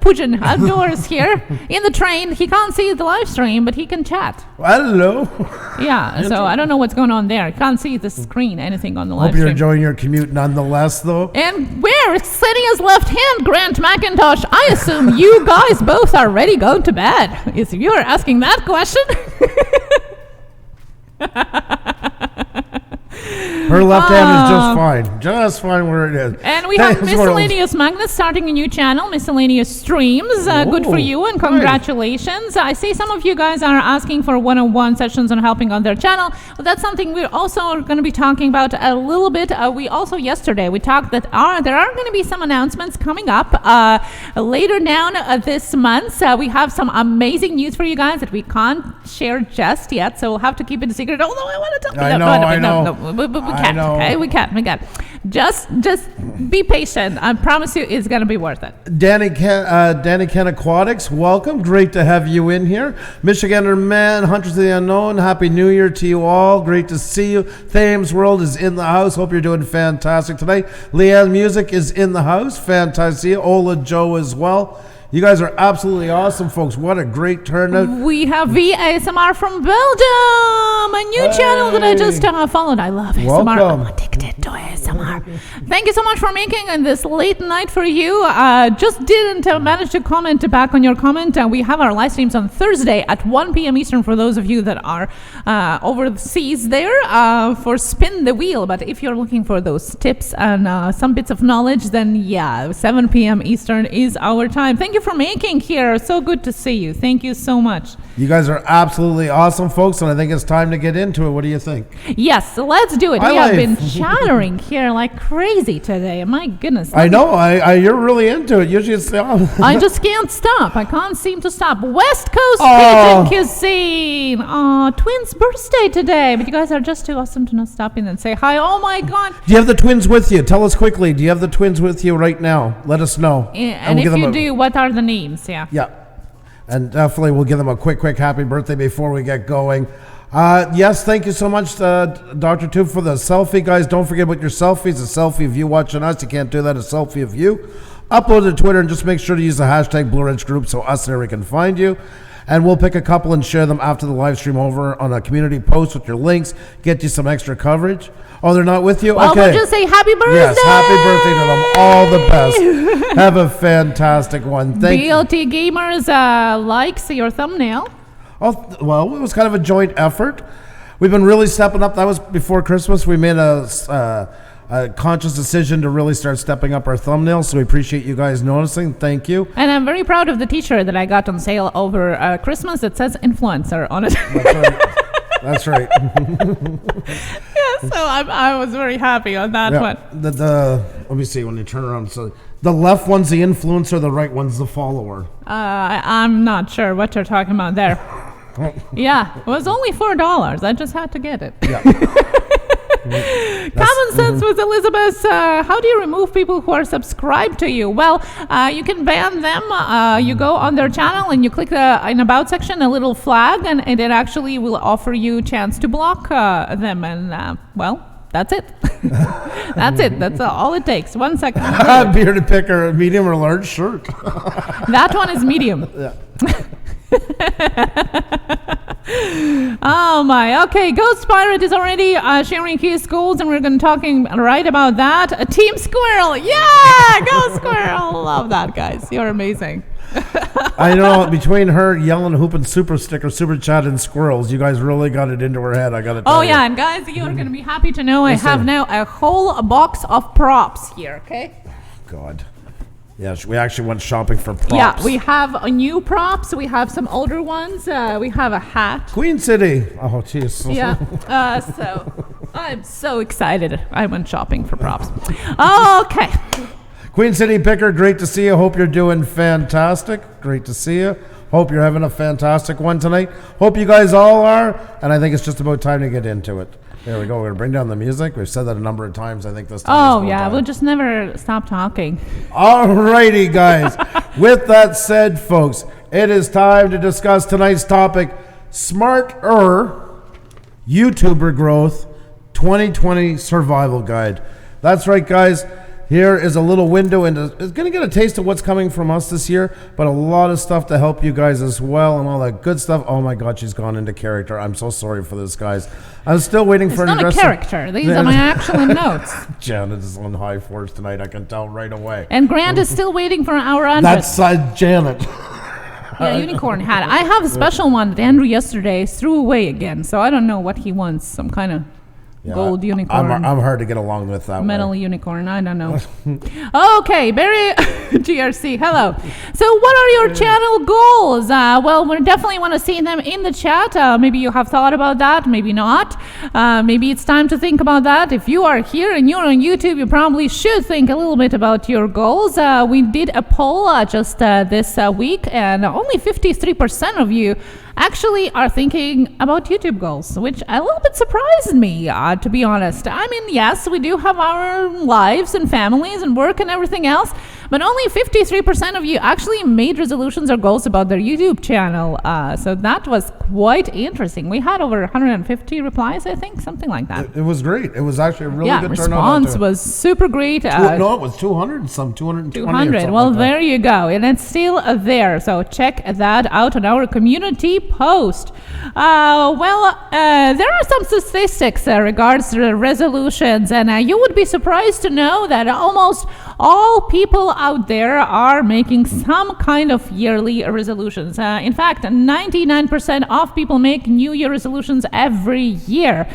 Pujin outdoors here in the train. He can't see the live stream, but he can chat. Hello. Yeah, so I don't know what's going on there. I can't see the screen, anything on the live stream. Hope you're enjoying your commute nonetheless, though. And where is sitting his left hand, Grant McIntosh? I assume you guys both are ready going to bed. If you're asking that question. Her left hand is just fine where it is. And we have Miscellaneous Magnus starting a new channel, Miscellaneous Streams. Good for you and congratulations. I see some of you guys are asking for one-on-one sessions on helping on their channel. Well, that's something we're also going to be talking about a little bit. We also yesterday we talked that there are going to be some announcements coming up later down this month. We have some amazing news for you guys that we can't share just yet, so we'll have to keep it a secret. Although I want to tell you I know. But we can't. Okay, we can't. Just be patient. I promise you, it's gonna be worth it. Danny Ken Aquatics, welcome. Great to have you in here. Michigander Man, Hunters of the Unknown. Happy New Year to you all. Great to see you. Thames World is in the house. Hope you're doing fantastic today. Leanne Music is in the house. Fantastic to see you. Ola Joe as well. You guys are absolutely awesome, folks. What a great turnout. We have VASMR from Belgium, a new channel that I just followed. I love ASMR. Welcome. I'm addicted to ASMR. Thank you so much for making this late night for you. Just didn't manage to comment back on your comment. We have our live streams on Thursday at 1 p.m. Eastern for those of you that are overseas there for Spin the Wheel. But if you're looking for those tips and some bits of knowledge, then 7 p.m. Eastern is our time. Thank you for making here. So good to see you. Thank you so much. You guys are absolutely awesome, folks, and I think it's time to get into it. What do you think? Yes, let's do it. We have been chattering here like crazy today. My goodness. I know. You're really into it. Usually it's... I just can't stop. I can't seem to stop. West Coast Pigeon Cuisine. Twins' birthday today. But you guys are just too awesome to not stop in and say hi. Oh, my God. Do you have the twins with you? Tell us quickly. Do you have the twins with you right now? Let us know. And if you do, what are the names? Yeah. And definitely we'll give them a quick happy birthday before we get going. Yes, thank you so much, Dr. Tube, for the selfie. Guys, don't forget about your selfies. A selfie of you watching us. You can't do that. A selfie of you. Upload it to Twitter and just make sure to use the hashtag Blue Ridge Group so us and Eric can find you. And we'll pick a couple and share them after the live stream over on a community post with your links. Get you some extra coverage. Oh, they're not with you? Well, okay. We'll just say happy birthday. Yes, happy birthday to them. All the best. Have a fantastic one. Thank you. BLT Gamers likes your thumbnail. Oh, well, it was kind of a joint effort. We've been really stepping up. That was before Christmas. We made a conscious decision to really start stepping up our thumbnails, so we appreciate you guys noticing. Thank you. And I'm very proud of the t-shirt that I got on sale over Christmas that says influencer on it. That's right. That's right. Yeah, so I was very happy on that one. Let me see when you turn around. So the left one's the influencer, the right one's the follower. I'm not sure what you're talking about there. Yeah, it was only $4. I just had to get it. Yeah. Common Sense with Elizabeth. How do you remove people who are subscribed to you? Well, you can ban them. You go on their channel and you click in About section a little flag, and it actually will offer you a chance to block them. And well, that's it. That's it. That's all it takes. 1 second. Bearded picker, medium or large shirt. That one is medium. Yeah. Oh my. Okay, Ghost Pirate is already sharing his goals, and we're going to talking right about that. Team Squirrel, yeah, Ghost Squirrel. Love that, guys. You're amazing. I know, between her yelling, hooping, super sticker, super chat, and squirrels, you guys really got it into her head. I got to tell you. Oh yeah, and guys, you are going to be happy to know I have now a whole box of props here. Okay. God. Yeah, we actually went shopping for props. Yeah, we have new props. We have some older ones. We have a hat. Queen City. Oh, jeez. Yeah. So I'm so excited. I went shopping for props. Okay. Queen City Picker, great to see you. Hope you're doing fantastic. Great to see you. Hope you're having a fantastic one tonight. Hope you guys all are. And I think it's just about time to get into it. There we go. We're going to bring down the music. We've said that a number of times. I think this time. Oh, yeah. We'll just never stop talking. All righty, guys. With that said, folks, it is time to discuss tonight's topic, Smarter YouTuber Growth 2020 Survival Guide. That's right, guys. Here is a little window into, it's going to get a taste of what's coming from us this year, but a lot of stuff to help you guys as well and all that good stuff. Oh my God, she's gone into character. I'm so sorry for this, guys. I'm still waiting for an address. It's not a character. These are my actual notes. Janet is on high force tonight. I can tell right away. And Grant is still waiting for our address. That's Janet. Yeah, unicorn hat. I have a special one that Andrew yesterday threw away again, so I don't know what he wants. Some kind of gold unicorn. I'm hard to get along with that metal way. Unicorn. I don't know. Okay, Barry GRC. Hello. So, what are your channel goals? Well, we definitely want to see them in the chat. Maybe you have thought about that. Maybe not. Maybe it's time to think about that. If you are here and you're on YouTube, you probably should think a little bit about your goals. We did a poll just this week, and only 53% of you actually are thinking about YouTube goals, which a little bit surprised me, to be honest. I mean, yes, we do have our lives and families and work and everything else, but only 53% of you actually made resolutions or goals about their YouTube channel. So that was quite interesting. We had over 150 replies, I think, something like that. It was great. It was actually a really good turnout. Response was super great. No, it was 200 and some, 220 200. Well, there you go. And it's still there. So check that out on our community post. There are some statistics regards to resolutions, and you would be surprised to know that almost all people out there are making some kind of yearly resolutions. In fact, 99% of people make New Year resolutions every year.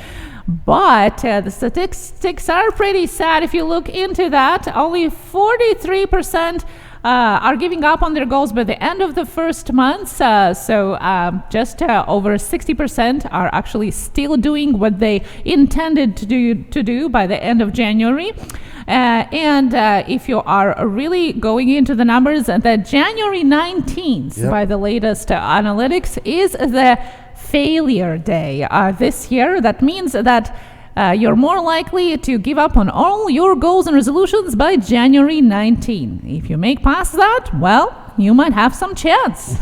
But the statistics are pretty sad. If you look into that, only 43% are giving up on their goals by the end of the first month. So just over 60% are actually still doing what they intended to do by the end of January. And if you are really going into the numbers, that January 19th, by the latest analytics, is the failure day this year. That means that you're more likely to give up on all your goals and resolutions by January 19. If you make past that, well, you might have some chance.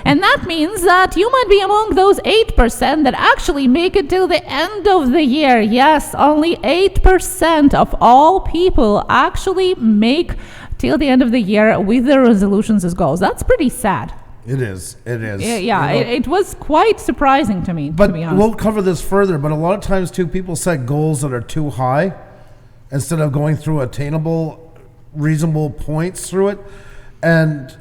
And that means that you might be among those 8% that actually make it till the end of the year. Yes, only 8% of all people actually make till the end of the year with their resolutions as goals. That's pretty sad. It is. Yeah, it was quite surprising to me, but to be honest. We'll cover this further, but a lot of times, too, people set goals that are too high instead of going through attainable, reasonable points through it. And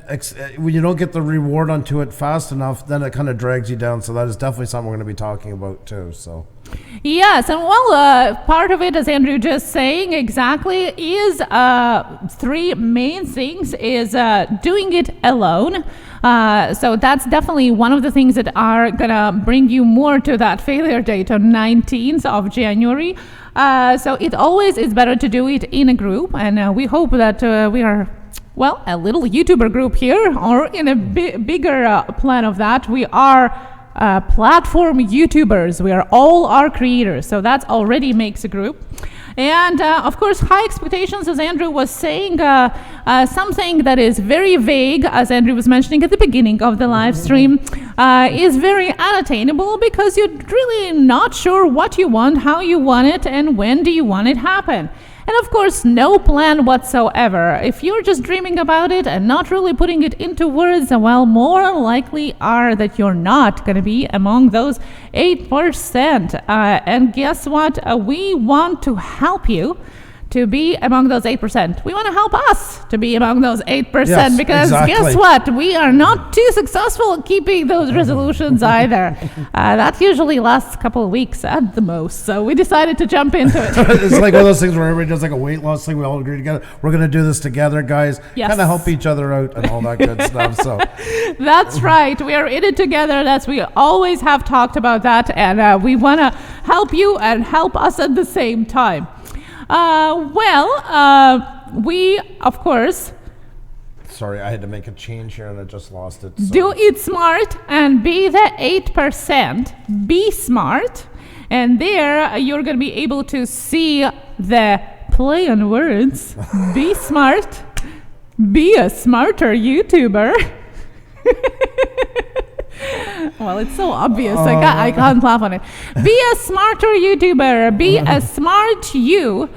when you don't get the reward onto it fast enough, then it kind of drags you down. So that is definitely something we're going to be talking about, too. So. Yes, and part of it, as Andrew just saying exactly, is three main things, is doing it alone. So that's definitely one of the things that are gonna bring you more to that failure date on 19th of January. So it always is better to do it in a group, and we hope that we are, well, a little YouTuber group here, or in a bigger plan of that, we are platform YouTubers. We are all our creators, so that already makes a group. And of course, high expectations, as Andrew was saying, something that is very vague, as Andrew was mentioning at the beginning of the live stream, is very unattainable because you're really not sure what you want, how you want it, and when do you want it happen. And of course, no plan whatsoever. If you're just dreaming about it and not really putting it into words, well, more likely are that you're not going to be among those 8%. And guess what? We want to help you to be among those 8%. We want to help us to be among those 8% Yes, because exactly. guess what? We are not too successful at keeping those resolutions either. That usually lasts a couple of weeks at the most. So we decided to jump into it. It's like one of those things where everybody does like a weight loss thing. We all agree together. We're going to do this together, guys. Yes. Kind of help each other out and all that good stuff. So That's right. We are in it together. We always have talked about that. And we want to help you and help us at the same time. We, of course, sorry, I had to make a change here and I just lost it. So. do it smart and be the 8%. Be smart. And there you're going to be able to see the play on words. Be smart. Be a smarter YouTuber. Well, it's so obvious. I can't laugh on it. Be a smarter YouTuber. Be a smarter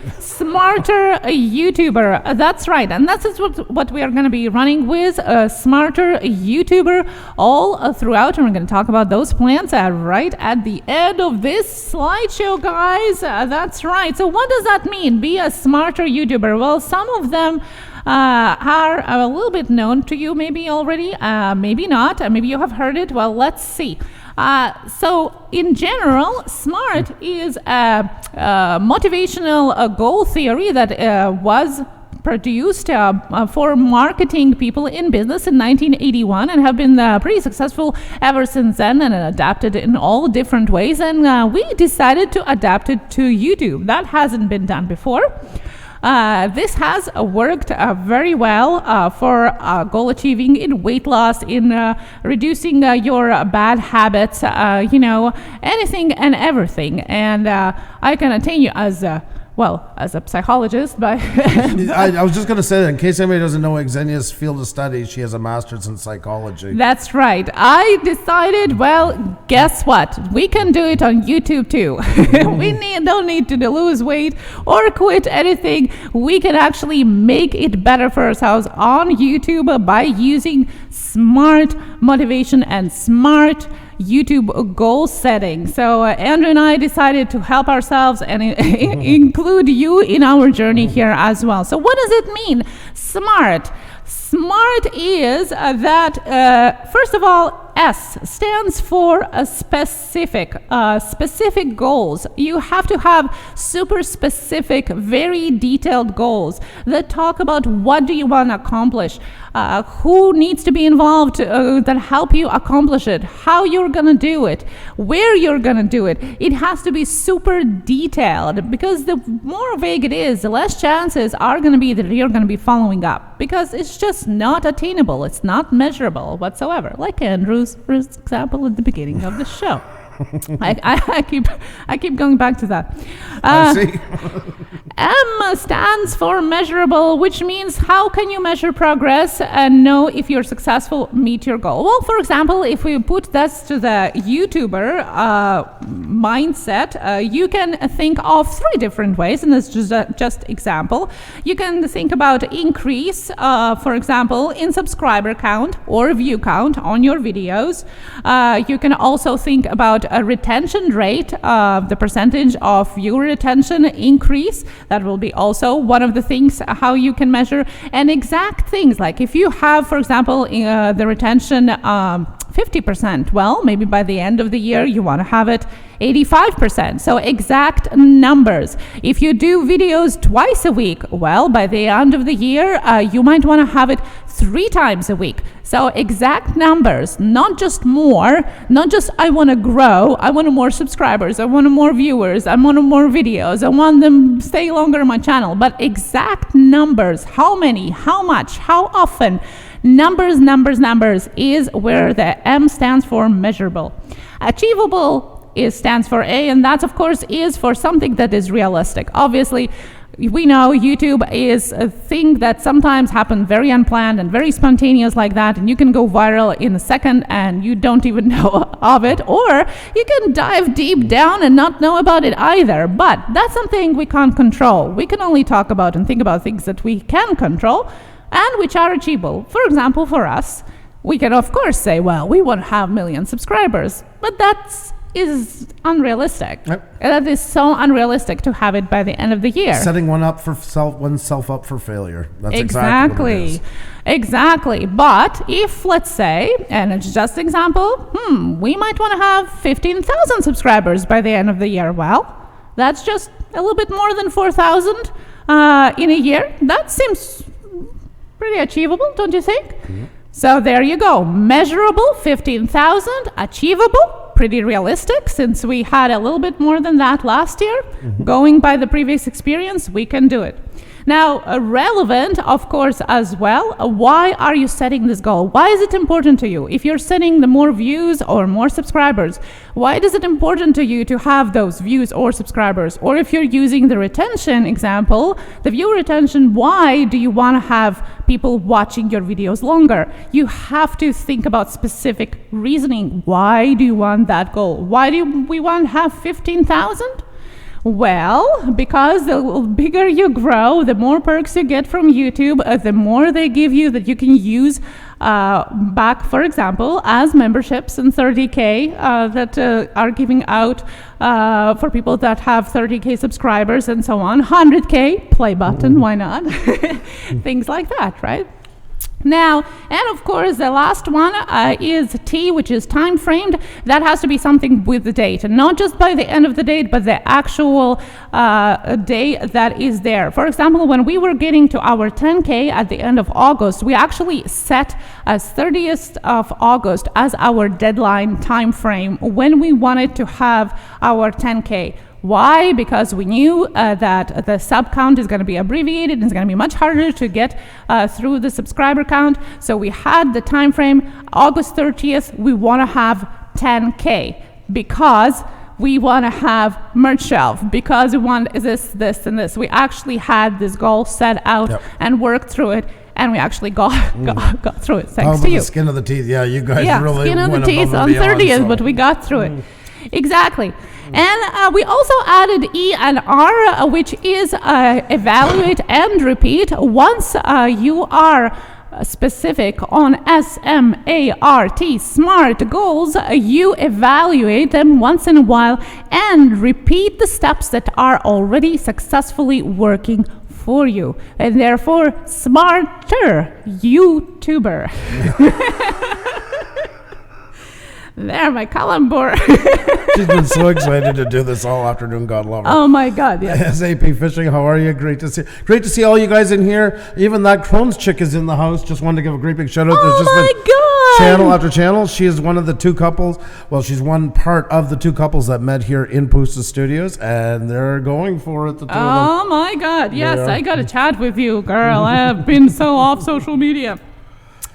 YouTuber. That's right. And that's what we are going to be running with, a smarter YouTuber all throughout. And we're going to talk about those plans right at the end of this slideshow, guys. That's right. So what does that mean? Be a smarter YouTuber. Well, some of them are a little bit known to you maybe already, maybe not, maybe you have heard it. Well, let's see. So in general, SMART is a motivational goal theory that was produced for marketing people in business in 1981 and have been pretty successful ever since then and adapted in all different ways. And we decided to adapt it to YouTube. That hasn't been done before. This has worked very well for goal achieving in weight loss, in reducing your bad habits, anything and everything. And I can tell you as a psychologist, but I was just going to say that in case anybody doesn't know Xenia's field of study, she has a master's in psychology. That's right. I decided, well, guess what? We can do it on YouTube too. We don't need to lose weight or quit anything. We can actually make it better for ourselves on YouTube by using smart motivation and smart YouTube goal setting. So Andrew and I decided to help ourselves and include you in our journey here as well. So what does it mean? SMART. SMART is that, first of all, S stands for a specific goals. You have to have super specific, very detailed goals that talk about what do you want to accomplish, who needs to be involved that help you accomplish it, how you're going to do it, where you're going to do it. It has to be super detailed because the more vague it is, the less chances are going to be that you're going to be following up because it's just not attainable. It's not measurable whatsoever, like Andrew's example at the beginning of the show. I keep going back to that. I see. M stands for measurable, which means how can you measure progress and know if you're successful, meet your goal? Well, for example, if we put this to the YouTuber mindset, you can think of 3 different ways, and this is just example. You can think about increase, for example, in subscriber count or view count on your videos. You can also think about a retention rate, the percentage of viewer retention increase. That will be also one of the things how you can measure. And exact things like if you have, for example, the retention 50%, well, maybe by the end of the year you want to have it 85%. So exact numbers. If you do videos twice a week, well, by the end of the year, you might want to have it 3 times a week. So exact numbers, not just more, not just I want to grow, I want more subscribers, I want more viewers, I want more videos, I want them stay longer on my channel, but exact numbers, how many, how much, how often, numbers is where the M stands for measurable. Achievable stands for A, and that of course is for something that is realistic. Obviously, We know YouTube is a thing that sometimes happens very unplanned and very spontaneous like that, and you can go viral in a second and you don't even know of it, or you can dive deep down and not know about it either. But that's something we can't control. We can only talk about and think about things that we can control and which are achievable. For example, for us, we can of course say, well, we want to have million subscribers, but that is unrealistic. Yep. That is so unrealistic to have it by the end of the year. Setting oneself up for failure. That's exactly what it is. Exactly. But if, let's say, and it's just an example, we might want to have 15,000 subscribers by the end of the year. Well, that's just a little bit more than 4,000 in a year. That seems pretty achievable, don't you think? Mm-hmm. So there you go. Measurable, 15,000. Achievable, pretty realistic, since we had a little bit more than that last year. Mm-hmm. Going by the previous experience, we can do it. Now, relevant, of course, as well. Why are you setting this goal? Why is it important to you? If you're setting the more views or more subscribers, why is it important to you to have those views or subscribers? Or if you're using the retention example, the view retention, why do you want to have people watching your videos longer? You have to think about specific reasoning. Why do you want that goal? Why do we want to have 15,000? Well, because the bigger you grow, the more perks you get from YouTube, the more they give you that you can use back, for example, as memberships in 30K that are giving out for people that have 30K subscribers and so on. 100K, play button, why not? Things like that, right? Now, and of course, the last one is T, which is time framed. That has to be something with the date, and not just by the end of the date, but the actual day that is there. For example, when we were getting to our 10K at the end of August, we actually set as 30th of August as our deadline time frame when we wanted to have our 10K. Why? Because we knew that the sub count is going to be abbreviated and it's going to be much harder to get through the subscriber count. So we had the time frame August 30th. We want to have 10K because we want to have merch shelf, because we want this, and this. We actually had this goal set out and worked through it. And we actually got through it, thanks to you. The skin of the teeth. Yeah, you guys really skin of the went teeth above on and beyond, 30th, but we got through it. Exactly. And we also added E and R, which is evaluate and repeat. Once you are specific on SMART, SMART goals, you evaluate them once in a while and repeat the steps that are already successfully working for you. And therefore, smarter YouTuber. There, my calembour. She's been so excited to do this all afternoon. God love her. Oh my God! Yes. SAP Fishing, how are you? Great to see all you guys in here. Even that Crohn's chick is in the house. Just wanted to give a great big shout out. Oh my God! Channel after channel. She is one of the two couples. Well, she's one part of the two couples that met here in Pusa Studios, and they're going for it. The two of them. Oh my God! Yes, I got to chat with you, girl. I have been so off social media.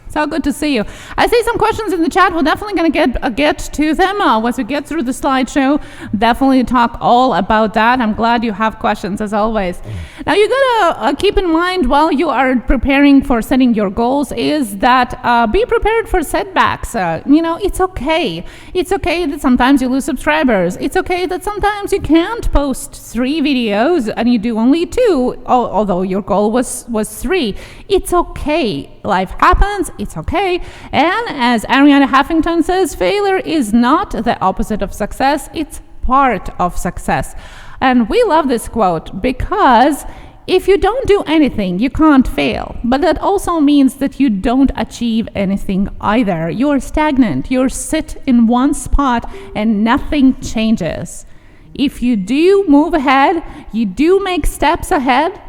So good to see you. I see some questions in the chat. We're definitely going to get to them once we get through the slideshow. Definitely talk all about that. I'm glad you have questions, as always. Now, you got to keep in mind while you are preparing for setting your goals is that be prepared for setbacks. It's okay. It's okay that sometimes you lose subscribers. It's okay that sometimes you can't post 3 videos and you do only 2, although your goal was 3. It's okay. Life happens. It's okay. And as Ariana Huffington says, failure is not the opposite of success. It's part of success. And we love this quote because if you don't do anything, you can't fail. But that also means that you don't achieve anything either. You're stagnant. You sit in one spot and nothing changes. If you do move ahead, you do make steps ahead,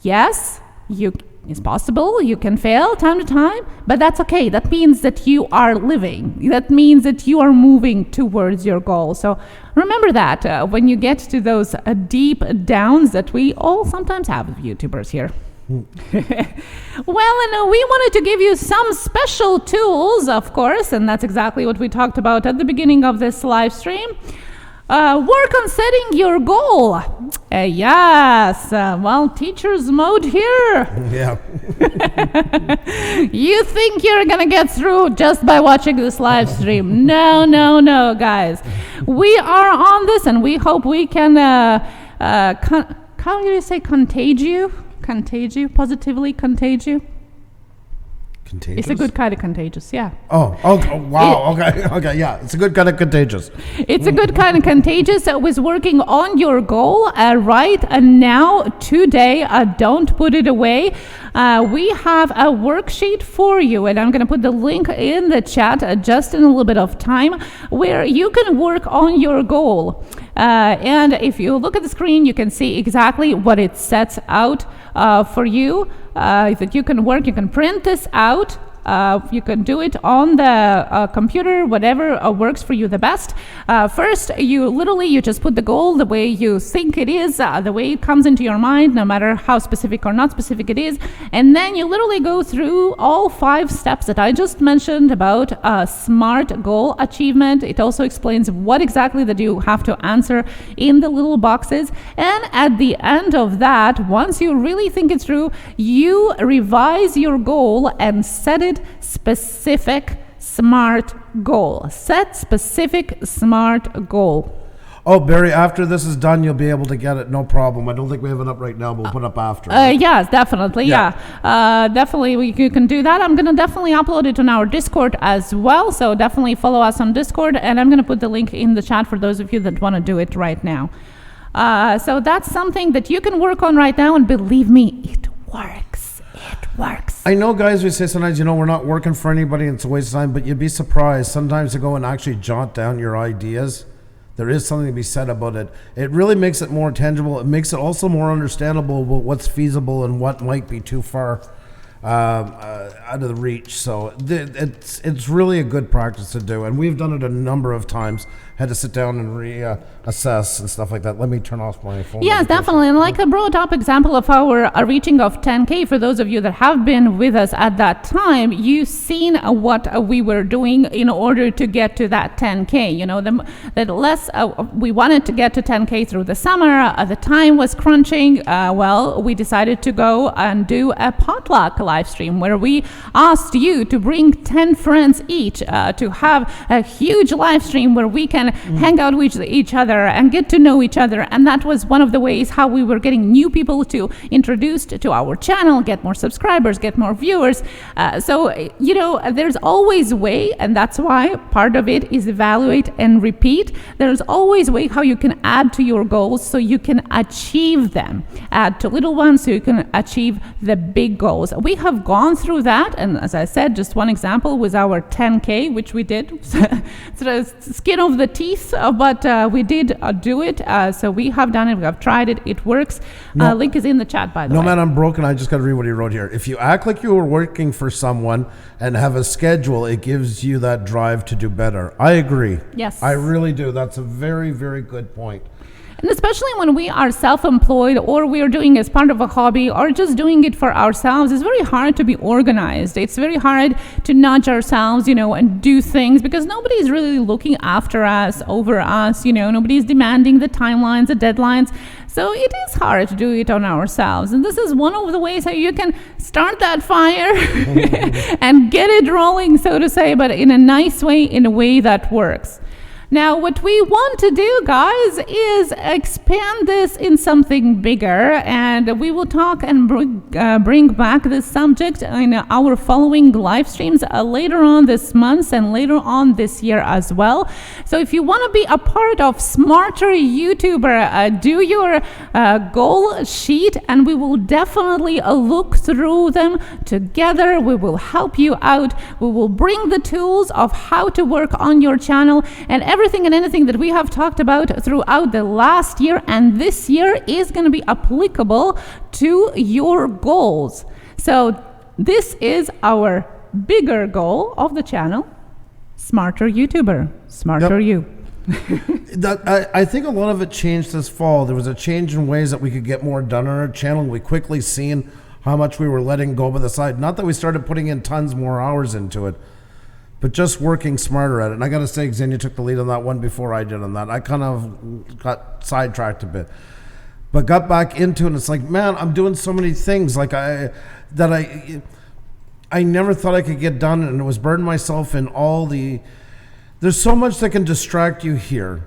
yes, it's possible you can fail time to time, but that's okay. That means that you are living. That means that you are moving towards your goal. So remember that when you get to those deep downs that we all sometimes have with YouTubers here. Well, and we wanted to give you some special tools, of course, and that's exactly what we talked about at the beginning of this live stream. Work on setting your goal. Yes. Well, teacher's mode here. Yeah. You think you're going to get through just by watching this live stream. No, guys. We are on this, and we hope we can, how do you say contage you? Contage you? Positively contage you? Contagious? It's a good kind of contagious, yeah. Oh, wow. Okay, yeah. It's a good kind of contagious. It's a good kind of contagious. Was working on your goal right now, today. Don't put it away. We have a worksheet for you, and I'm going to put the link in the chat just in a little bit of time, where you can work on your goal. And if you look at the screen, you can see exactly what it sets out for you. That you can work, you can print this out. You can do it on the computer, whatever works for you the best. First, you just put the goal the way you think it is, the way it comes into your mind, no matter how specific or not specific it is. And then you literally go through all 5 steps that I just mentioned about SMART goal achievement. It also explains what exactly that you have to answer in the little boxes. And at the end of that, once you really think it through, you revise your goal and set it specific SMART goal. Set specific SMART goal. Oh, Barry, after this is done, you'll be able to get it. No problem. I don't think we have it up right now, but we'll put it up after. Yes, definitely. Yeah. Definitely, you can do that. I'm going to definitely upload it on our Discord as well. So definitely follow us on Discord. And I'm going to put the link in the chat for those of you that want to do it right now. So that's something that you can work on right now. And believe me, it works. It works. I know, guys, we say sometimes, we're not working for anybody and it's a waste of time, but you'd be surprised sometimes to go and actually jot down your ideas. There is something to be said about it. It really makes it more tangible. It makes it also more understandable about what's feasible and what might be too far out of the reach. So it's really a good practice to do, and we've done it a number of times. Had to sit down and reassess and stuff like that. Let me turn off my phone. Yes, definitely. And like I brought up example of our reaching of 10K, for those of you that have been with us at that time, you've seen what we were doing in order to get to that 10K. We wanted to get to 10K through the summer. The time was crunching. We decided to go and do a potluck live stream where we asked you to bring 10 friends each to have a huge live stream where we can hang out with each other and get to know each other. And that was one of the ways how we were getting new people to introduced to our channel, get more subscribers, get more viewers. There's always a way, and that's why part of it is evaluate and repeat. There's always a way how you can add to your goals so you can achieve them. Add to little ones so you can achieve the big goals. We have gone through that, and as I said, just one example was our 10K, which we did. It's the skin of the teeth, but we did do it. So we have done it. We have tried it. It works. Link is in the chat, by the way. No, man, I'm broken. I just got to read what he wrote here. If you act like you were working for someone and have a schedule, it gives you that drive to do better. I agree. Yes. I really do. That's a very, very good point. And especially when we are self-employed or we are doing it as part of a hobby or just doing it for ourselves, it's very hard to be organized. It's very hard to nudge ourselves, and do things because nobody's really looking after us, over us, nobody's demanding the timelines, the deadlines. So it is hard to do it on ourselves. And this is one of the ways how you can start that fire and get it rolling, so to say, but in a nice way, in a way that works. Now, what we want to do, guys, is expand this in something bigger, and we will talk and bring back this subject in our following live streams later on this month and later on this year as well. So if you want to be a part of Smarter YouTuber, do your goal sheet, and we will definitely look through them together. We will help you out. We will bring the tools of how to work on your channel, and everything and anything that we have talked about throughout the last year and this year is going to be applicable to your goals. So this is our bigger goal of the channel, Smarter YouTuber, Smarter You. I think a lot of it changed this fall. There was a change in ways that we could get more done on our channel. We quickly seen how much we were letting go by the side. Not that we started putting in tons more hours into it, but just working smarter at it. And I got to say, Xenia took the lead on that one before I did on that. I kind of got sidetracked a bit, but got back into it. And it's like, man, I'm doing so many things I never thought I could get done, and it was burning myself in there's so much that can distract you here.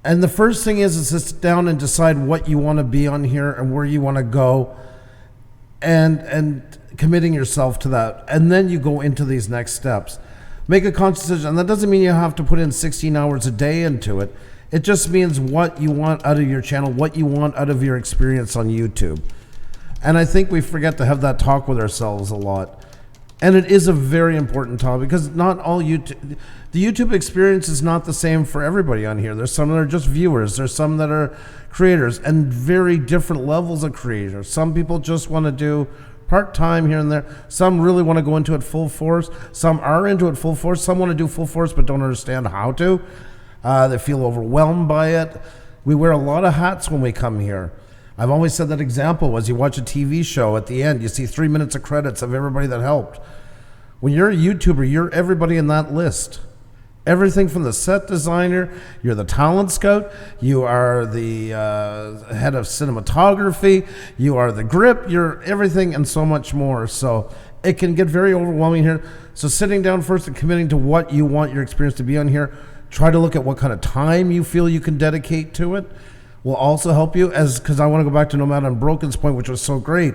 And the first thing is to sit down and decide what you want to be on here and where you want to go, and committing yourself to that. And then you go into these next steps. Make a conscious decision. And that doesn't mean you have to put in 16 hours a day into it. It just means what you want out of your channel, what you want out of your experience on YouTube. And I think we forget to have that talk with ourselves a lot. And it is a very important topic, because not all the YouTube experience is not the same for everybody on here. There's some that are just viewers. There's some that are creators, and very different levels of creators. Some people just want to do part-time here and there. Some really want to go into it full force. Some are into it full force. Some want to do full force but don't understand how to. They feel overwhelmed by it. We wear a lot of hats when we come here. I've always said that example was, you watch a TV show, at the end you see 3 minutes of credits of everybody that helped. When you're a YouTuber, you're everybody in that list. Everything from the set designer, you're the talent scout, you are the head of cinematography, you are the grip, you're everything and so much more. So it can get very overwhelming here. So sitting down first and committing to what you want your experience to be on here, try to look at what kind of time you feel you can dedicate to it, will also help you. Because I want to go back to Nomad Unbroken's point, which was so great.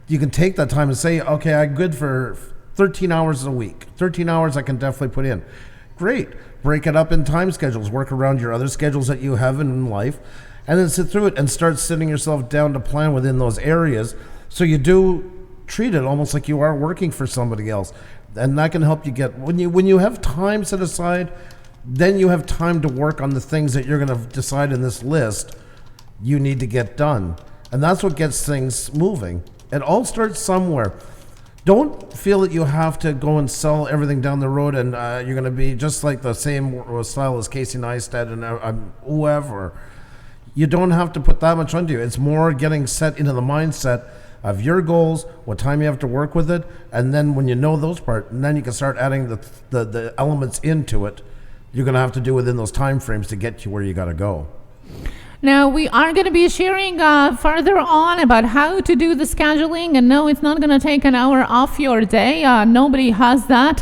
You can take that time and say, okay, I'm good for 13 hours a week. 13 hours I can definitely put in. Great. Break it up in time schedules. Work around your other schedules that you have in life, and then sit through it and start sitting yourself down to plan within those areas. So you do treat it almost like you are working for somebody else, and that can help you get, when you have time set aside, then you have time to work on the things that you're going to decide in this list you need to get done. And that's what gets things moving. It all starts somewhere. Don't feel that you have to go and sell everything down the road, and you're going to be just like the same style as Casey Neistat and whoever. You don't have to put that much onto you. It's more getting set into the mindset of your goals, what time you have to work with it, and then when you know those parts, and then you can start adding the elements into it you're going to have to do within those time frames to get you where you got to go. Now, we are going to be sharing further on about how to do the scheduling. And no, it's not going to take an hour off your day. Nobody has that.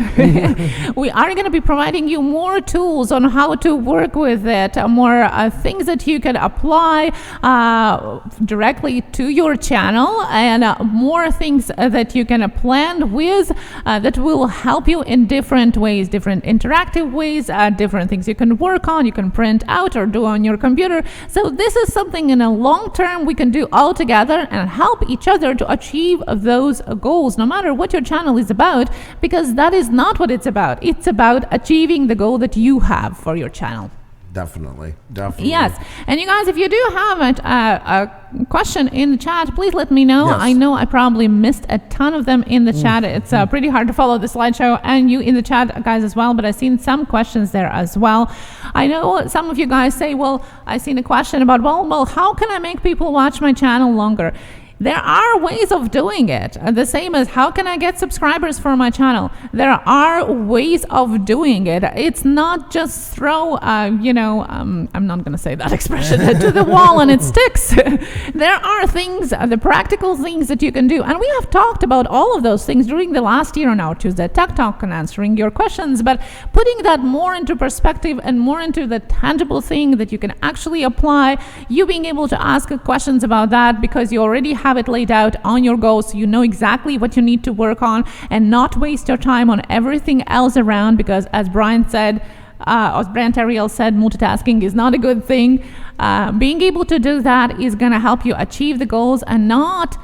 We are going to be providing you more tools on how to work with it, more things that you can apply directly to your channel, and more things that you can plan with that will help you in different ways, different interactive ways, different things you can work on, you can print out or do on your computer. So this is something in a long term we can do all together and help each other to achieve those goals, no matter what your channel is about, because that is not what it's about. It's about achieving the goal that you have for your channel. Definitely. Yes. And you guys, if you do have a question in the chat, please let me know. Yes. I know I probably missed a ton of them in the chat. It's pretty hard to follow the slideshow, and you in the chat, guys, as well. But I've seen some questions there as well. I know some of you guys say, well, I've seen a question about, well, how can I make people watch my channel longer? There are ways of doing it. The same as, how can I get subscribers for my channel? There are ways of doing it. It's not just throw, I'm not going to say that expression, to the wall and it sticks. There are things, the practical things that you can do. And we have talked about all of those things during the last year on our Tuesday Tech Talk and answering your questions. But putting that more into perspective and more into the tangible thing that you can actually apply, you being able to ask questions about that because you already have it laid out on your goals, so you know exactly what you need to work on, and not waste your time on everything else around, because as Brian said, as Brian Terriel said, multitasking is not a good thing. Being able to do that is going to help you achieve the goals and not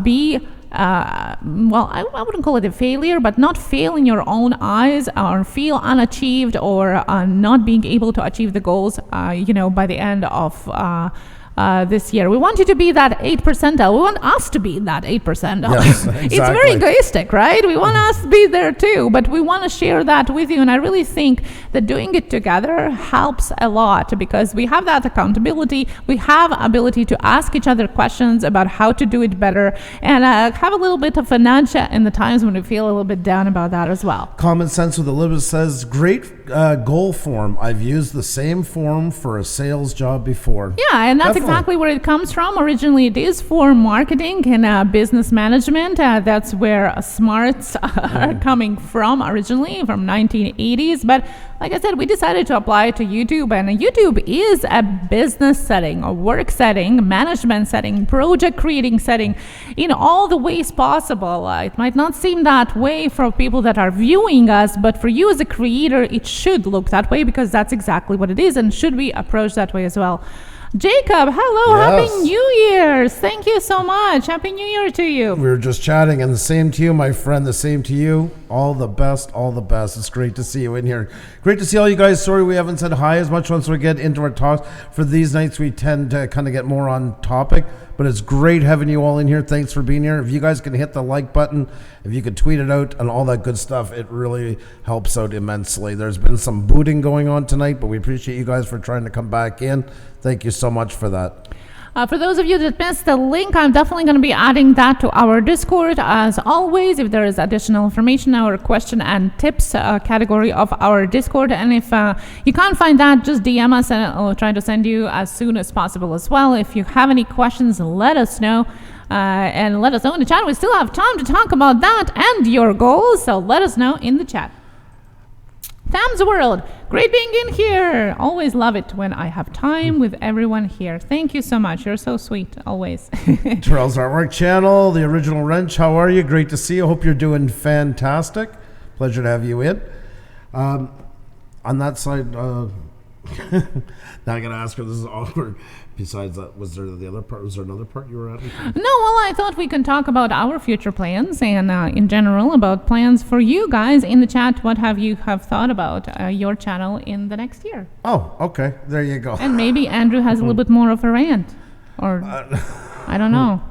be I wouldn't call it a failure, but not fail in your own eyes or feel unachieved or not being able to achieve the goals by the end of this year. We want you to be that 8%. We want us to be that 8%. Yes, It's exactly. very egoistic, right? We want us to be there too, but we want to share that with you. And I really think that doing it together helps a lot because we have that accountability. We have ability to ask each other questions about how to do it better and have a little bit of a nudge in the times when we feel a little bit down about that as well. Common Sense with Elizabeth says, great goal form. I've used the same form for a sales job before. Yeah, and that's Definitely. exactly where it comes from. Originally, it is for marketing and business management. That's where smarts are coming from originally, from 1980s. But like I said, we decided to apply it to YouTube, and YouTube is a business setting, a work setting, management setting, project creating setting, in all the ways possible. It might not seem that way for people that are viewing us, but for you as a creator, it should look that way because that's exactly what it is and should be approached that way as well. Jacob, hello, Yes. Happy New Year's. Thank you so much. Happy New Year to you. We were just chatting, and the same to you, my friend. The same to you. All the best, all the best. It's great to see you in here. Great to see all you guys. Sorry we haven't said hi as much once we get into our talks. For these nights, we tend to kind of get more on topic, but it's great having you all in here. Thanks for being here. If you guys can hit the like button, if you could tweet it out and all that good stuff, it really helps out immensely. There's been some booting going on tonight, but we appreciate you guys for trying to come back in. Thank you so much for that. For those of you that missed the link, I'm definitely going to be adding that to our Discord. As always, if there is additional information, our question and tips category of our Discord. And if you can't find that, just DM us and I'll try to send you as soon as possible as well. If you have any questions, let us know. And let us know in the chat. We still have time to talk about that and your goals, so let us know in the chat. Tham's World, great being in here. Always love it when I have time with everyone here. Thank you so much. You're so sweet, always. Terrell's Artwork Channel, the original Wrench. How are you? Great to see you. Hope you're doing fantastic. Pleasure to have you in. On that side, now I gotta ask her. This is awkward. Besides that, was there the other part? Was there another part you were at? No, well, I thought we can talk about our future plans and in general about plans for you guys in the chat. What have you thought about your channel in the next year? Oh, okay. There you go. And maybe Andrew has a little bit more of a rant, or I don't know.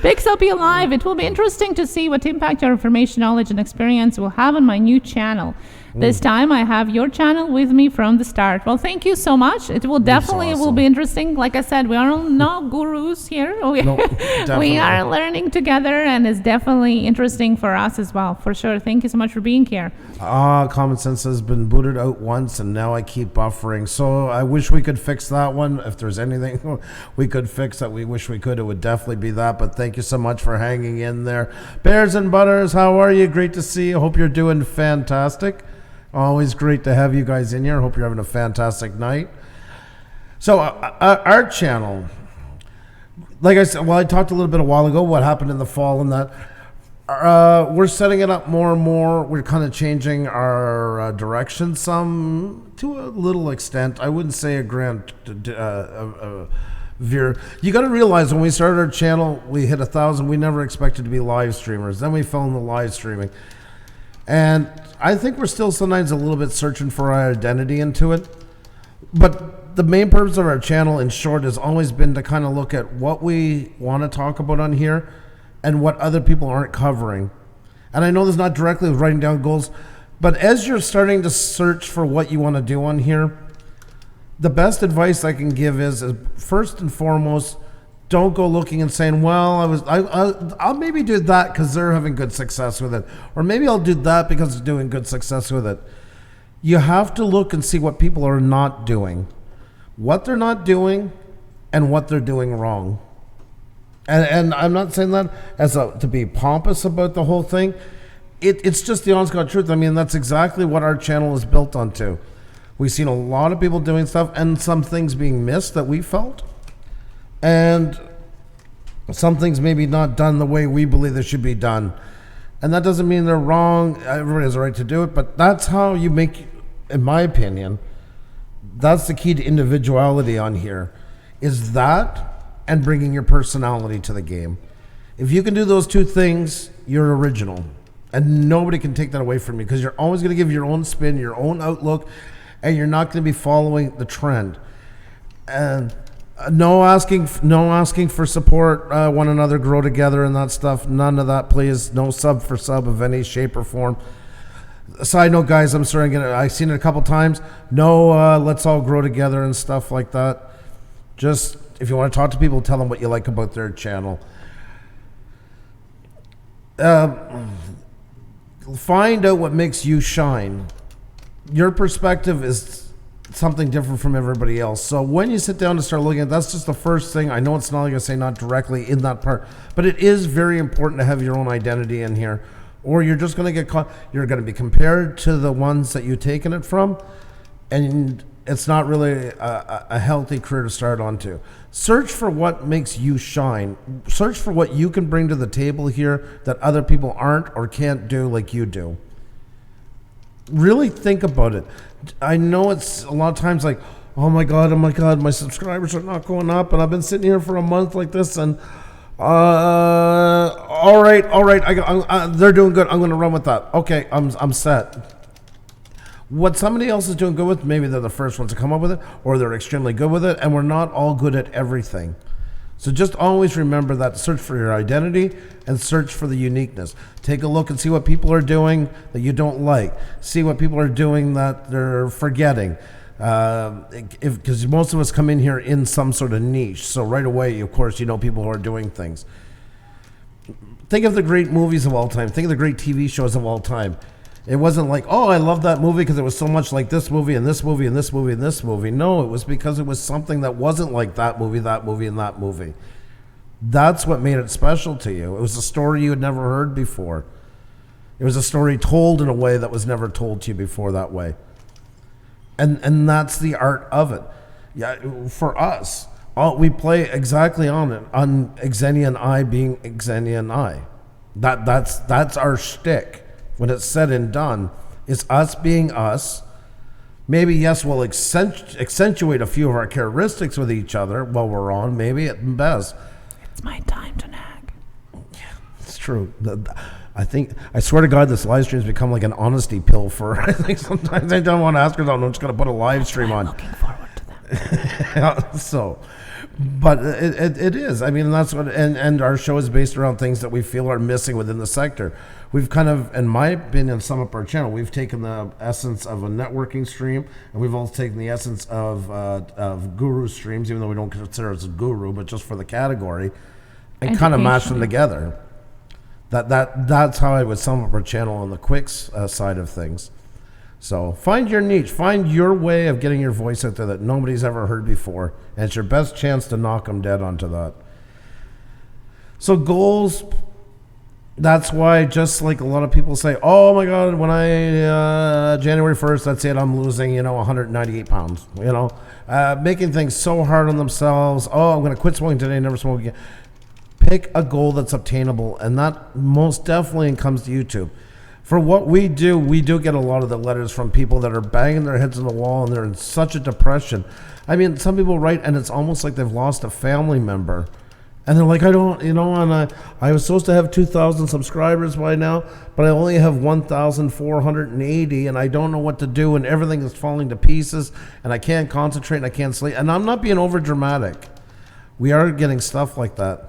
Pixel be alive. It will be interesting to see what impact your information, knowledge, and experience will have on my new channel. This time I have your channel with me from the start. Well, thank you so much. It will definitely awesome. will be interesting. Like I said, we are no gurus here. We definitely. are learning together, and it's definitely interesting for us as well, for sure. Thank you so much for being here. Common Sense has been booted out once, and now I keep buffering. So I wish we could fix that one. If there's anything we could fix that we wish we could, it would definitely be that. But thank you so much for hanging in there. Bears and Butters, how are you? Great to see you. Hope you're doing fantastic. Always great to have you guys in here. Hope you're having a fantastic night. So our channel, like I said, well, I talked a little bit a while ago what happened in the fall and that. We're setting it up more and more. We're kind of changing our direction some to a little extent. I wouldn't say a grand veer. You got to realize when we started our channel, we hit 1,000. We never expected to be live streamers. Then we fell into live streaming. And I think we're still sometimes a little bit searching for our identity into it. But the main purpose of our channel, in short, has always been to kind of look at what we want to talk about on here and what other people aren't covering. And I know this is not directly with writing down goals, but as you're starting to search for what you want to do on here, the best advice I can give is first and foremost, don't go looking and saying, well, I'll maybe do that because they're having good success with it. Or maybe I'll do that because they're doing good success with it. You have to look and see what people are not doing, what they're not doing, and what they're doing wrong. And I'm not saying that as to be pompous about the whole thing. It's just the honest God truth. I mean, that's exactly what our channel is built onto. We've seen a lot of people doing stuff and some things being missed that we felt. And some things maybe not done the way we believe they should be done. And that doesn't mean they're wrong. Everybody has a right to do it. But that's how you make, in my opinion, that's the key to individuality on here, is that and bringing your personality to the game. If you can do those two things, you're original. And nobody can take that away from you because you're always going to give your own spin, your own outlook, and you're not going to be following the trend. And no asking for support, one another, grow together and that stuff. None of that, please. No sub for sub of any shape or form. Side note, guys, I'm sorry, I've seen it a couple times. No, let's all grow together and stuff like that. Just, if you want to talk to people, tell them what you like about their channel. Find out what makes you shine. Your perspective is something different from everybody else. So when you sit down to start looking at, that's just the first thing. I know it's not like I say not directly in that part, but it is very important to have your own identity in here, or you're just going to get caught. You're going to be compared to the ones that you've taken it from, and it's not really a healthy career to start onto. Search for what makes you shine. Search for what you can bring to the table here that other people aren't or can't do like you do. Really think about it. I know it's a lot of times like, oh my God, my subscribers are not going up, and I've been sitting here for a month like this, and all right, they're doing good. I'm going to run with that. Okay, I'm set. What somebody else is doing good with, maybe they're the first ones to come up with it, or they're extremely good with it, and we're not all good at everything. So just always remember that. Search for your identity and search for the uniqueness. Take a look and see what people are doing that you don't like. See what people are doing that they're forgetting. Because most of us come in here in some sort of niche. So right away, of course, you know people who are doing things. Think of the great movies of all time. Think of the great TV shows of all time. It wasn't like, oh, I love that movie because it was so much like this movie and this movie and this movie and this movie. No, it was because it was something that wasn't like that movie, and that movie. That's what made it special to you. It was a story you had never heard before. It was a story told in a way that was never told to you before that way. And that's the art of it. Yeah, for us, we play exactly on it, on Xenia and I being Xenia and I. That's our shtick. When it's said and done, it's us being us. Maybe, yes, we'll accentuate a few of our characteristics with each other while we're on, maybe at best. It's my time to nag. Yeah, it's true. I swear to God, this live stream's become like an honesty pill for, I think sometimes I don't want to ask her, I'm just going to put a live stream on. Looking forward to that. But it is. I mean, that's what, and our show is based around things that we feel are missing within the sector. We've kind of, in my opinion, sum up our channel. We've taken the essence of a networking stream, and we've also taken the essence of guru streams, even though we don't consider us a guru, but just for the category, and kind of mash them together. That's how I would sum up our channel on the quicks side of things. So find your niche, find your way of getting your voice out there that nobody's ever heard before, and it's your best chance to knock them dead onto that. So goals, that's why, just like a lot of people say, oh my God, when January 1st, that's it, I'm losing, 198 pounds, making things so hard on themselves. Oh, I'm going to quit smoking today, never smoke again. Pick a goal that's obtainable, and that most definitely comes to YouTube. For what we do get a lot of the letters from people that are banging their heads on the wall and they're in such a depression. I mean, some people write and it's almost like they've lost a family member. And they're like, I don't, and I was supposed to have 2,000 subscribers by now, but I only have 1,480 and I don't know what to do and everything is falling to pieces and I can't concentrate and I can't sleep. And I'm not being over dramatic. We are getting stuff like that.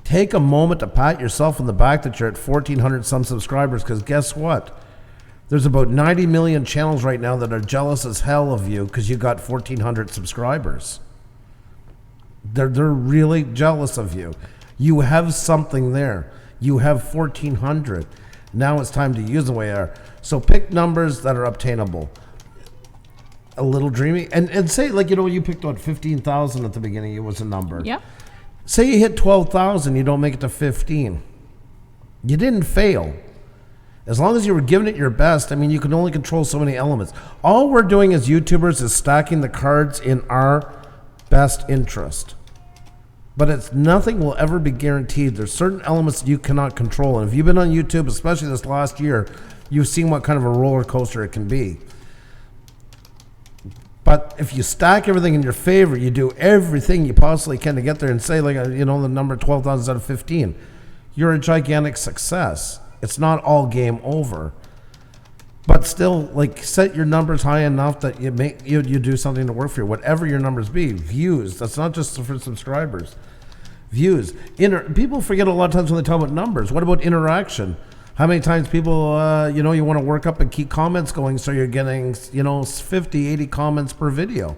Take a moment to pat yourself in the back that you're at 1,400 some subscribers, because guess what? There's about 90 million channels right now that are jealous as hell of you because you got 1,400 subscribers. They're really jealous of you. You have something there. You have 1,400. Now it's time to use the way they are. So pick numbers that are obtainable. A little dreamy. And say, like, you picked out 15,000 at the beginning. It was a number. Yeah. Say you hit 12,000, you don't make it to 15. You didn't fail. As long as you were giving it your best, you can only control so many elements. All we're doing as YouTubers is stacking the cards in our best interest. But nothing will ever be guaranteed. There's certain elements you cannot control. And if you've been on YouTube, especially this last year, you've seen what kind of a roller coaster it can be. But if you stack everything in your favor, you do everything you possibly can to get there and say, like, the number 12,000 out of 15, you're a gigantic success. It's not all game over. But still, like, set your numbers high enough that you do something to work for you. Whatever your numbers be, views. That's not just for subscribers. Views. People forget a lot of times when they talk about numbers. What about interaction? How many times people, you want to work up and keep comments going so you're getting, 50, 80 comments per video.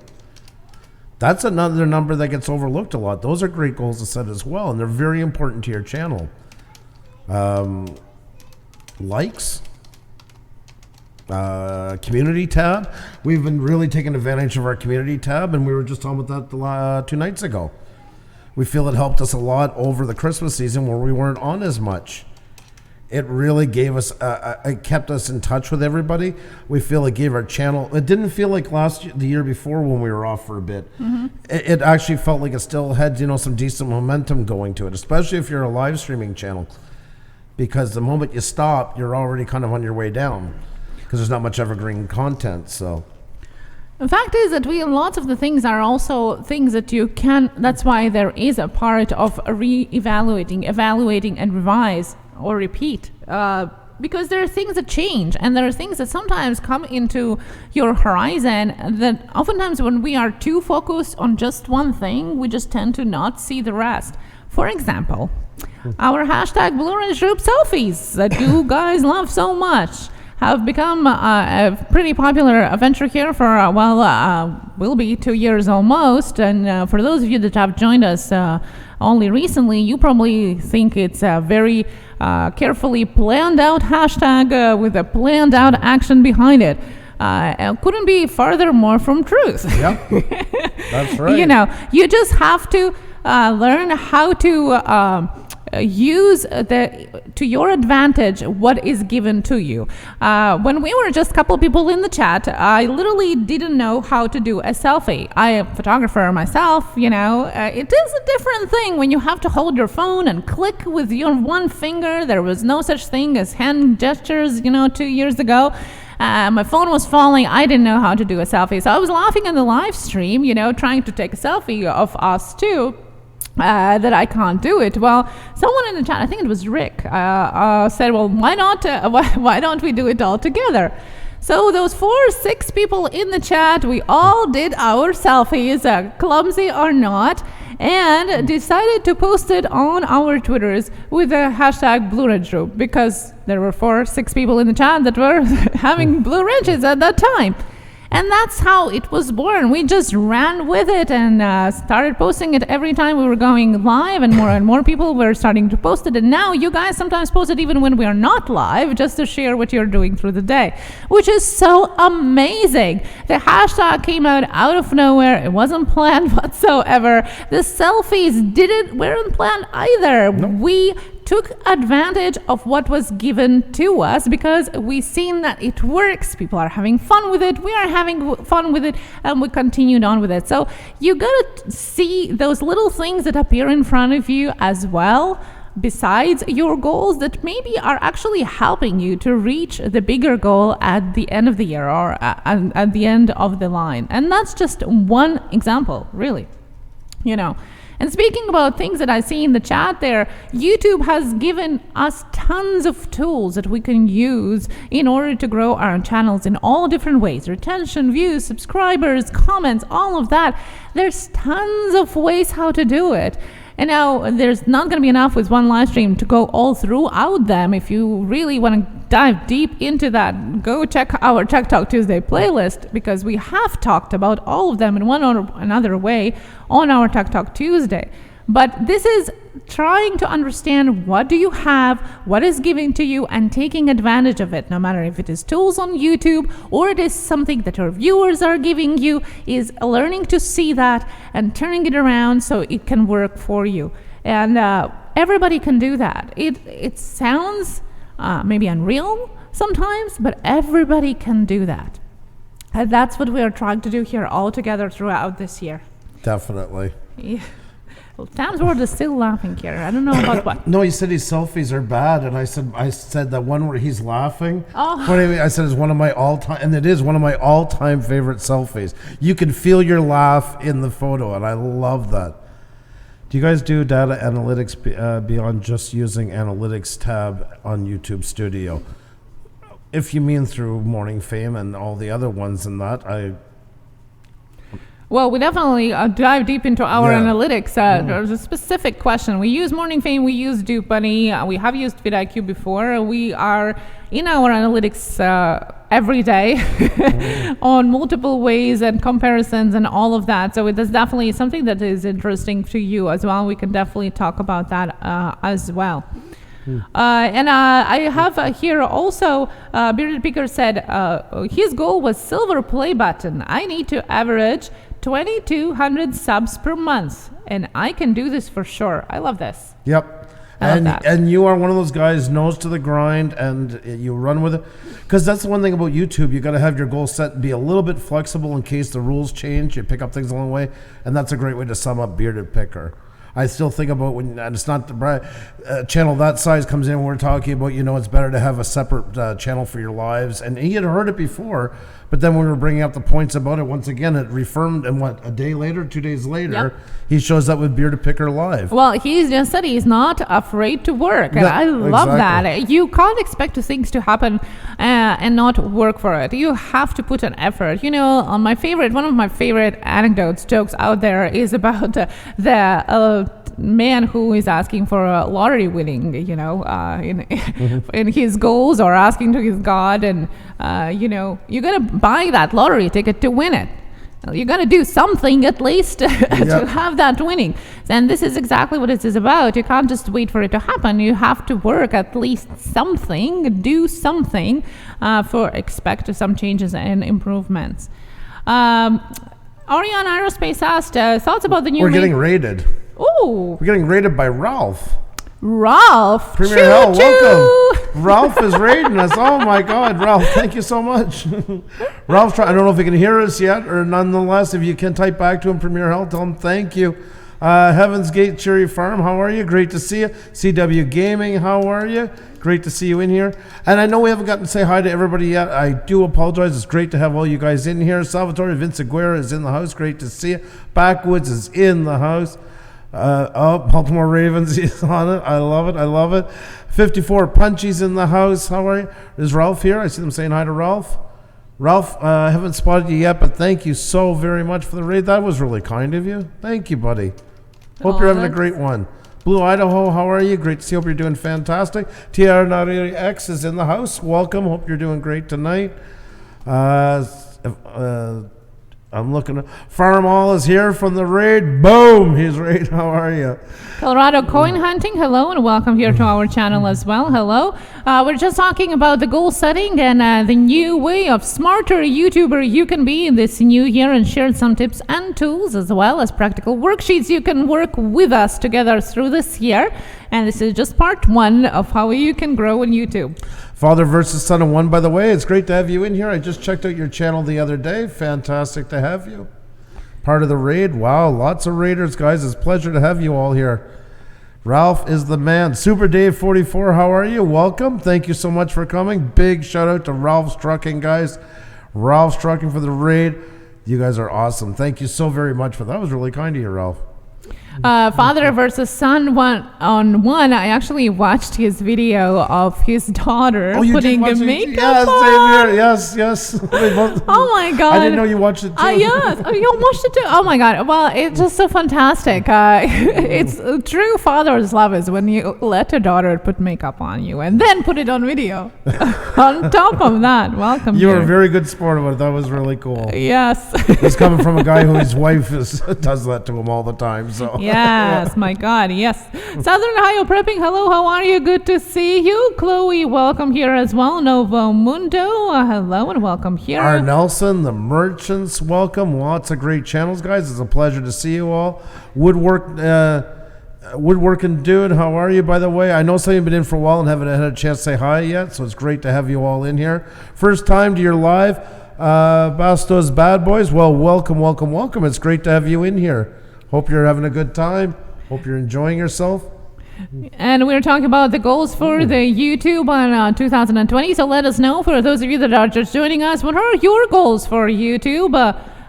That's another number that gets overlooked a lot. Those are great goals to set as well, and they're very important to your channel. Likes. Community tab. We've been really taking advantage of our community tab, and we were just talking about that 2 nights ago. We feel it helped us a lot over the Christmas season where we weren't on as much. It really gave us, it kept us in touch with everybody. We feel it gave our channel, it didn't feel like the year before when we were off for a bit. Mm-hmm. It actually felt like it still had, some decent momentum going to it, especially if you're a live streaming channel. Because the moment you stop, you're already kind of on your way down. Because there's not much evergreen content, so. The fact is that lots of the things are also things that you can, that's why there is a part of evaluating, and revise or repeat. Because there are things that change, and there are things that sometimes come into your horizon that oftentimes when we are too focused on just one thing, we just tend to not see the rest. For example, our hashtag Blue Ridge Group selfies that you guys love so much have become a pretty popular venture here for, will be 2 years almost. And for those of you that have joined us only recently, you probably think it's a very carefully planned out hashtag with a planned out action behind it. Couldn't be farther more from truth. Yep, that's right. You just have to learn how to use to your advantage what is given to you. When we were just a couple people in the chat, I literally didn't know how to do a selfie. I am a photographer myself, it is a different thing when you have to hold your phone and click with your one finger. There was no such thing as hand gestures, 2 years ago. My phone was falling. I didn't know how to do a selfie. So I was laughing in the live stream, trying to take a selfie of us too. That I can't do it. Well, someone in the chat, I think it was Rick, said, well, why don't we do it all together? So those 6 people in the chat, we all did our selfies, clumsy or not, and decided to post it on our Twitters with the hashtag Blue Ridge Group, because there were 6 people in the chat that were having blue ridges at that time. And that's how it was born. We just ran with it and started posting it every time we were going live, and more people were starting to post it. And now you guys sometimes post it even when we are not live, just to share what you're doing through the day, which is so amazing. The hashtag came out of nowhere. It wasn't planned whatsoever. The selfies weren't planned either. Nope. We took advantage of what was given to us because we seen that it works. People are having fun with it. We are having fun with it, and we continued on with it. So you gotta see those little things that appear in front of you as well, besides your goals, that maybe are actually helping you to reach the bigger goal at the end of the year or at the end of the line. And that's just one example, really. And speaking about things that I see in the chat there, YouTube has given us tons of tools that we can use in order to grow our channels in all different ways. Retention, views, subscribers, comments, all of that. There's tons of ways how to do it. And now there's not going to be enough with one live stream to go all throughout them. If you really want to dive deep into that, go check our Tech Talk Tuesday playlist, because we have talked about all of them in one or another way on our Tech Talk Tuesday. But this is trying to understand what do you have, what is given to you, and taking advantage of it, no matter if it is tools on YouTube or it is something that your viewers are giving you, is learning to see that and turning it around so it can work for you. And everybody can do that. It sounds maybe unreal sometimes, but everybody can do that. And that's what we are trying to do here all together throughout this year. Definitely. Yeah. Well, Tam's World is still laughing here. I don't know about what. No, he said his selfies are bad, and I said that one where he's laughing. Oh. But anyway, I said it's one of my all-time, and it is one of my all-time favorite selfies. You can feel your laugh in the photo, and I love that. Do you guys do data analytics beyond just using analytics tab on YouTube Studio? If you mean through Morning Fame and all the other ones and that, Well, we definitely dive deep into our Yeah. analytics. There's a specific question. We use Morning Fame, we use Duke Bunny, we have used vidIQ before. We are in our analytics every day on multiple ways and comparisons and all of that. So it is definitely something that is interesting to you as well. We can definitely talk about that as well. And I have here also, Bearded Picker said his goal was silver play button. I need to average 2,200 subs per month, and I can do this for sure. I love this. Yep. I love that. And you are one of those guys, nose to the grind, and you run with it. Because that's the one thing about YouTube. You got to have your goal set and be a little bit flexible in case the rules change. You pick up things along the way, and that's a great way to sum up Bearded Picker. I still think about when, and it's not the channel that size comes in, when we're talking about, it's better to have a separate channel for your lives. And he had heard it before, but then when we were bringing up the points about it, once again, it reaffirmed, and a day later, 2 days later, Yep. he shows up with Bearded Picker Live. Well, he's just said he's not afraid to work, and Yeah, I love exactly. that. You can't expect things to happen and not work for it. You have to put an effort. One of my favorite anecdotes, jokes out there is about the man who is asking for a lottery winning, in his goals, or asking to his God, and you're gonna buy that lottery ticket to win it. You got to do something at least to have that winning. And this is exactly what it is about. You can't just wait for it to happen. You have to work at least something, do something expect some changes and improvements. Orion Aerospace asked, thoughts about the new... We're getting rated. Ooh, We're getting rated by Ralph. Ralph. Premier choo Hell, choo. welcome. Ralph is rating us. Oh my God, Ralph, thank you so much. Ralph, I don't know if he can hear us yet, or nonetheless, if you can type back to him, Premier Hell, tell him thank you. Heaven's Gate Cherry Farm, how are you? Great to see you. CW Gaming, how are you? Great to see you in here. And I know we haven't gotten to say hi to everybody yet. I do apologize. It's great to have all you guys in here. Salvatore Vince Aguirre is in the house. Great to see you. Backwoods is in the house. Baltimore Ravens is on it. I love it. I love it. 54 Punchy's in the house. How are you? Is Ralph here? I see them saying hi to Ralph. Ralph, I haven't spotted you yet, but thank you so very much for the raid. That was really kind of you. Thank you, buddy. Hope you're having a great one. Blue Idaho, how are you? Great to see you. Hope you're doing fantastic. TR98X is in the house. Welcome. Hope you're doing great tonight. I'm looking. Farm All is here from the raid. Boom! He's raid. How are you? Colorado Coin Hunting, hello, and welcome here to our channel as well. Hello. We're just talking about the goal setting and the new way of smarter YouTuber you can be in this new year, and shared some tips and tools as well as practical worksheets you can work with us together through this year. And this is just part one of how you can grow on YouTube. Father versus Son of One, by the way. It's great to have you in here. I just checked out your channel the other day. Fantastic to have you. Part of the raid. Wow, lots of raiders, guys. It's a pleasure to have you all here. Ralph is the man. Super Dave 44, how are you? Welcome. Thank you so much for coming. Big shout out to Ralph's Trucking, guys. Ralph's Trucking for the raid. You guys are awesome. Thank you so very much for that. That was really kind of you, Ralph. Father versus Son one-on-one. I actually watched his video of his daughter putting the makeup on. Yes, yes. Oh my God! I didn't know you watched it too. Yes, you watched it too. Oh my God! Well, it's just so fantastic. It's true father's love is when you let your daughter put makeup on you and then put it on video. On top of that, welcome. You were a very good sport about it. That was really cool. Yes. It's coming from a guy whose wife does that to him all the time. So. Yes, my God, yes. Southern Ohio Prepping, hello, how are you? Good to see you. Chloe, welcome here as well. Novo Mundo, hello and welcome here. R. Nelson, the Merchants, welcome. Lots of great channels, guys. It's a pleasure to see you all. Woodworking Dude, how are you, by the way? I know some of you have been in for a while and haven't had a chance to say hi yet, so it's great to have you all in here. First time to your live. Bastos Bad Boys, well, welcome, welcome, welcome. It's great to have you in here. Hope you're having a good time. Hope you're enjoying yourself. And we're talking about the goals for the YouTube on 2020. So let us know, for those of you that are just joining us, what are your goals for YouTube?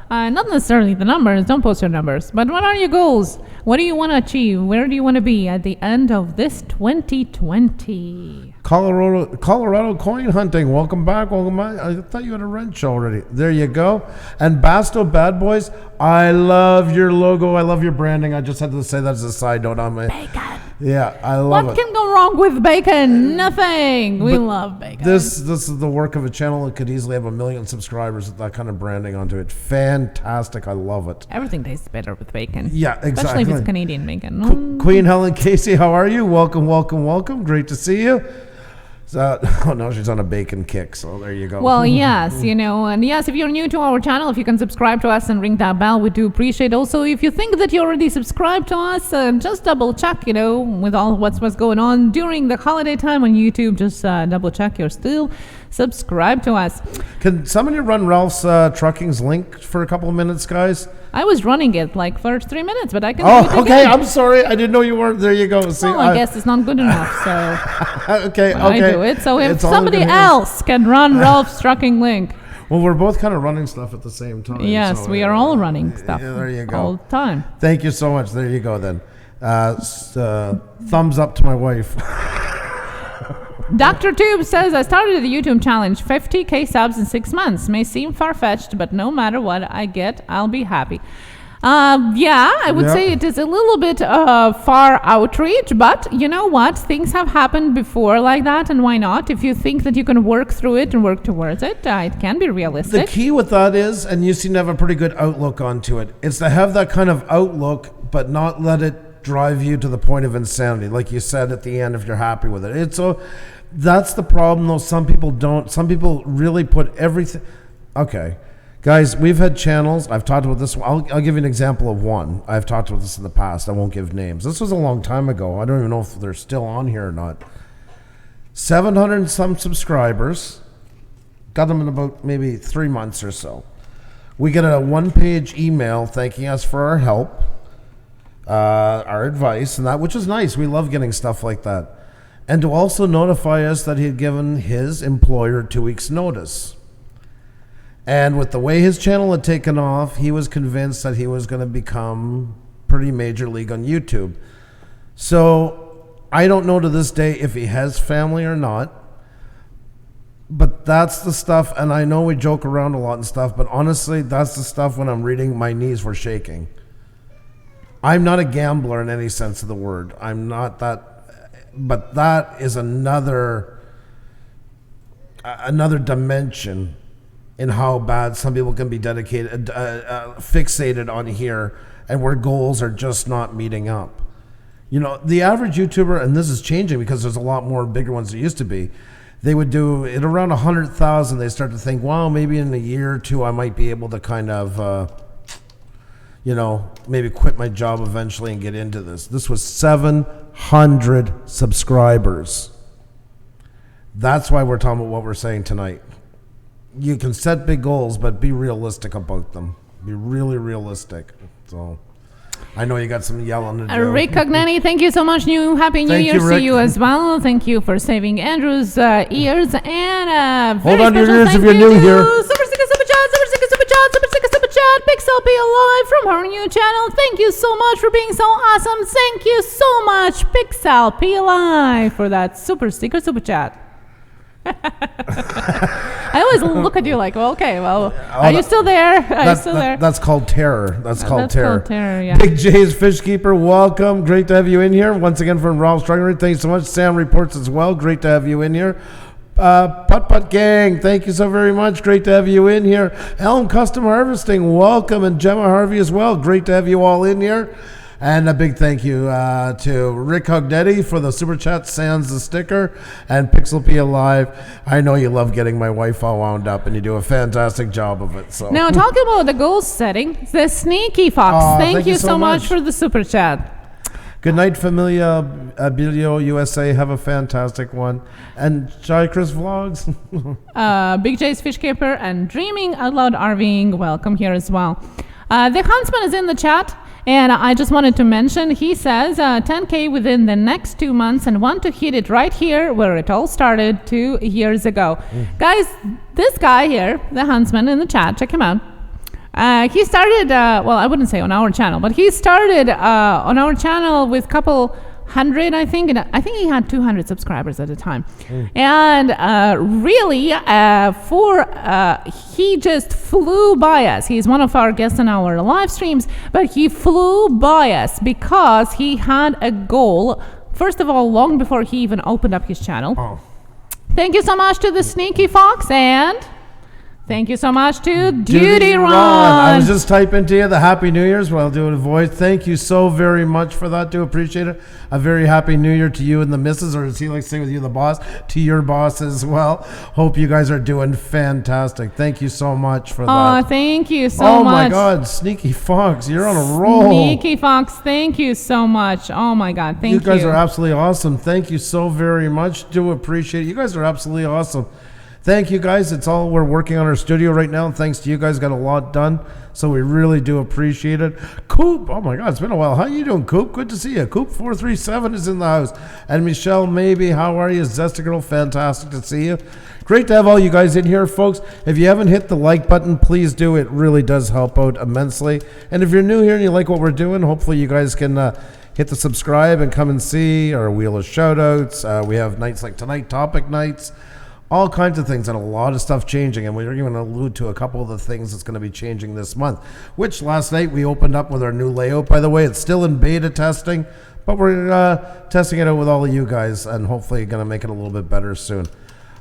Not necessarily the numbers, don't post your numbers, but what are your goals? What do you want to achieve? Where do you want to be at the end of this 2020? Colorado coin hunting. Welcome back. I thought you had a wrench already. There you go. And Basto Bad Boys, I love your logo. I love your branding. I just had to say that as a side note on my Bacon. Yeah, I love What it. can go wrong with bacon? Nothing. We love bacon. This is the work of a channel that could easily have 1 million subscribers with that kind of branding onto it. Fantastic. I love it. Everything tastes better with bacon. Yeah, exactly. Especially if it's Canadian bacon. Queen Helen Casey, how are you? Welcome. Great to see you. Oh no, she's on a bacon kick, so there you go. Well, yes, and yes, if you're new to our channel, if you can subscribe to us and ring that bell, we do appreciate. Also, if you think that you already subscribed to us, just double check, with all what's going on during the holiday time on YouTube. Just double check you're still subscribed to us. Can somebody run Ralph's Trucking's link for a couple of minutes, guys? I was running it like for 3 minutes, but I can. Oh, do it okay. again. I'm sorry. I didn't know you weren't. There you go. See, Well, I guess it's not good enough. So okay. I do it. So if It's all somebody good. else can run Ralph's trucking link, Well, we're both kind of running stuff at the same time. yes, so, we are all running stuff. Yeah, there you go. All the time. Thank you so much. There you go then. Thumbs up to my wife. Dr. Tube says, I started the YouTube challenge, 50K subs in 6 months. May seem far-fetched, but no matter what I get, I'll be happy. Yeah, I would say it is a little bit far outreach, but you know what? Things have happened before like that, and why not? If you think that you can work through it and work towards it, it can be The realistic. key with that is, and you seem to have a pretty good outlook onto it, is to have that kind of outlook, but not let it drive you to the point of insanity. Like you said at the end, if you're happy with it. That's the problem, though. Some people don't. Some people really put everything. Okay. Guys, we've had channels. I've talked about this. I'll give you an example of one. I've talked about this in the past. I won't give names. This was a long time ago. I don't even know if they're still on here or not. 700 and some subscribers. Got them in about maybe 3 months or so. We get a one-page email thanking us for our help, our advice, and that, which is nice. We love getting stuff like that. And to also notify us that he had given his employer 2 weeks' notice. And with the way his channel had taken off, he was convinced that he was going to become pretty major league on YouTube. So I don't know to this day if he has family or not. But that's the stuff, and I know we joke around a lot and stuff, but honestly, that's the stuff when I'm reading, my knees were shaking. I'm not a gambler in any sense of the word. I'm not that. But that is another dimension in how bad some people can be dedicated, fixated on here, and where goals are just not meeting up. The average YouTuber, and this is changing because there's a lot more bigger ones there used to be, they would do it around 100,000. They start to think, well, maybe in a year or two I might be able to kind of, maybe quit my job eventually and get into this. This was 700 subscribers. That's why we're talking about what we're saying tonight. You can set big goals, but be realistic about them. Be really realistic. So, I know you got some yelling to do. Rick Cognani, thank you so much. Happy New Thank Year you, to Rick. you as well. Thank you for saving Andrew's ears. And Hold very on to your special ears thank if you're you new to here. Super Sticker Super Chat, Super Sticker Super Chat, Super Sticker Super Chat, Pixel Be Alive from her new channel. Thank you so much for being so awesome. Thank you so much, Pixel Be Alive, for that Super Sticker Super Chat. I always look at you like, well, okay, well, are you still there? Are you still there? That's called terror. That's called terror. Yeah. Big J's Fishkeeper, welcome. Great to have you in here. Once again from Ralph Struggler. Thanks so much. Sam reports as well. Great to have you in here. Putt Gang, thank you so very much. Great to have you in here. Elm Custom Harvesting, welcome. And Gemma Harvey as well. Great to have you all in here. And a big thank you to Rick Hognetti for the super chat, sans the sticker, and Pixel P Alive. I know you love getting my wife all wound up, and you do a fantastic job of it. So now talking about the goal setting, the Sneaky Fox. Thank you so much for the super chat. Good night, Familia Abilio USA. Have a fantastic one. And Jai Chris Vlogs. Big J's Fishkeeper and Dreaming Out Loud RVing. Welcome here as well. The Huntsman is in the chat. And I just wanted to mention, he says 10K within the next 2 months and want to hit it right here where it all started 2 years ago. Guys, this guy here, the Huntsman in the chat, check him out. He started, well, I wouldn't say on our channel, but he started on our channel with a couple 100, I think. And I think he had 200 subscribers at the time. And really, he just flew by us. He's one of our guests on our live streams, but he flew by us because he had a goal, first of all, long before he even opened up his channel. Oh. Thank you so much to the Sneaky Fox, and thank you so much to Duty Ron. I was just typing to you the Happy New Year's while doing a voice. Thank you so very much for that. Do appreciate it. A very Happy New Year to you and the missus, or as he likes to say with you, the boss, to your boss as well. Hope you guys are doing fantastic. Thank you so much for that. Oh, thank you so Oh much. my God, Sneaky Fox, you're on a roll. Sneaky Fox, thank you so much. Oh my God, thank you. You guys are absolutely awesome. Thank you so very much. Do appreciate it. You guys are absolutely awesome. Thank you guys. It's all we're working on our studio right now. And thanks to you guys, got a lot done. So we really do appreciate it. Coop, oh my God, it's been a while. How you doing, Coop? Good to see you. Coop 437 is in the house. And Michelle, maybe, how are you? Zesta Girl, fantastic to see you. Great to have all you guys in here, folks. If you haven't hit the like button, please do. It really does help out immensely. And if you're new here and you like what we're doing, hopefully you guys can hit the subscribe and come and see our Wheel of Shoutouts. We have nights like tonight, topic nights. All kinds of things and a lot of stuff changing, and we're going to allude to a couple of the things that's going to be changing this month, which last night we opened up with our new layout. By the way, it's still in beta testing, but we're testing it out with all of you guys, and hopefully going to make it a little bit better soon.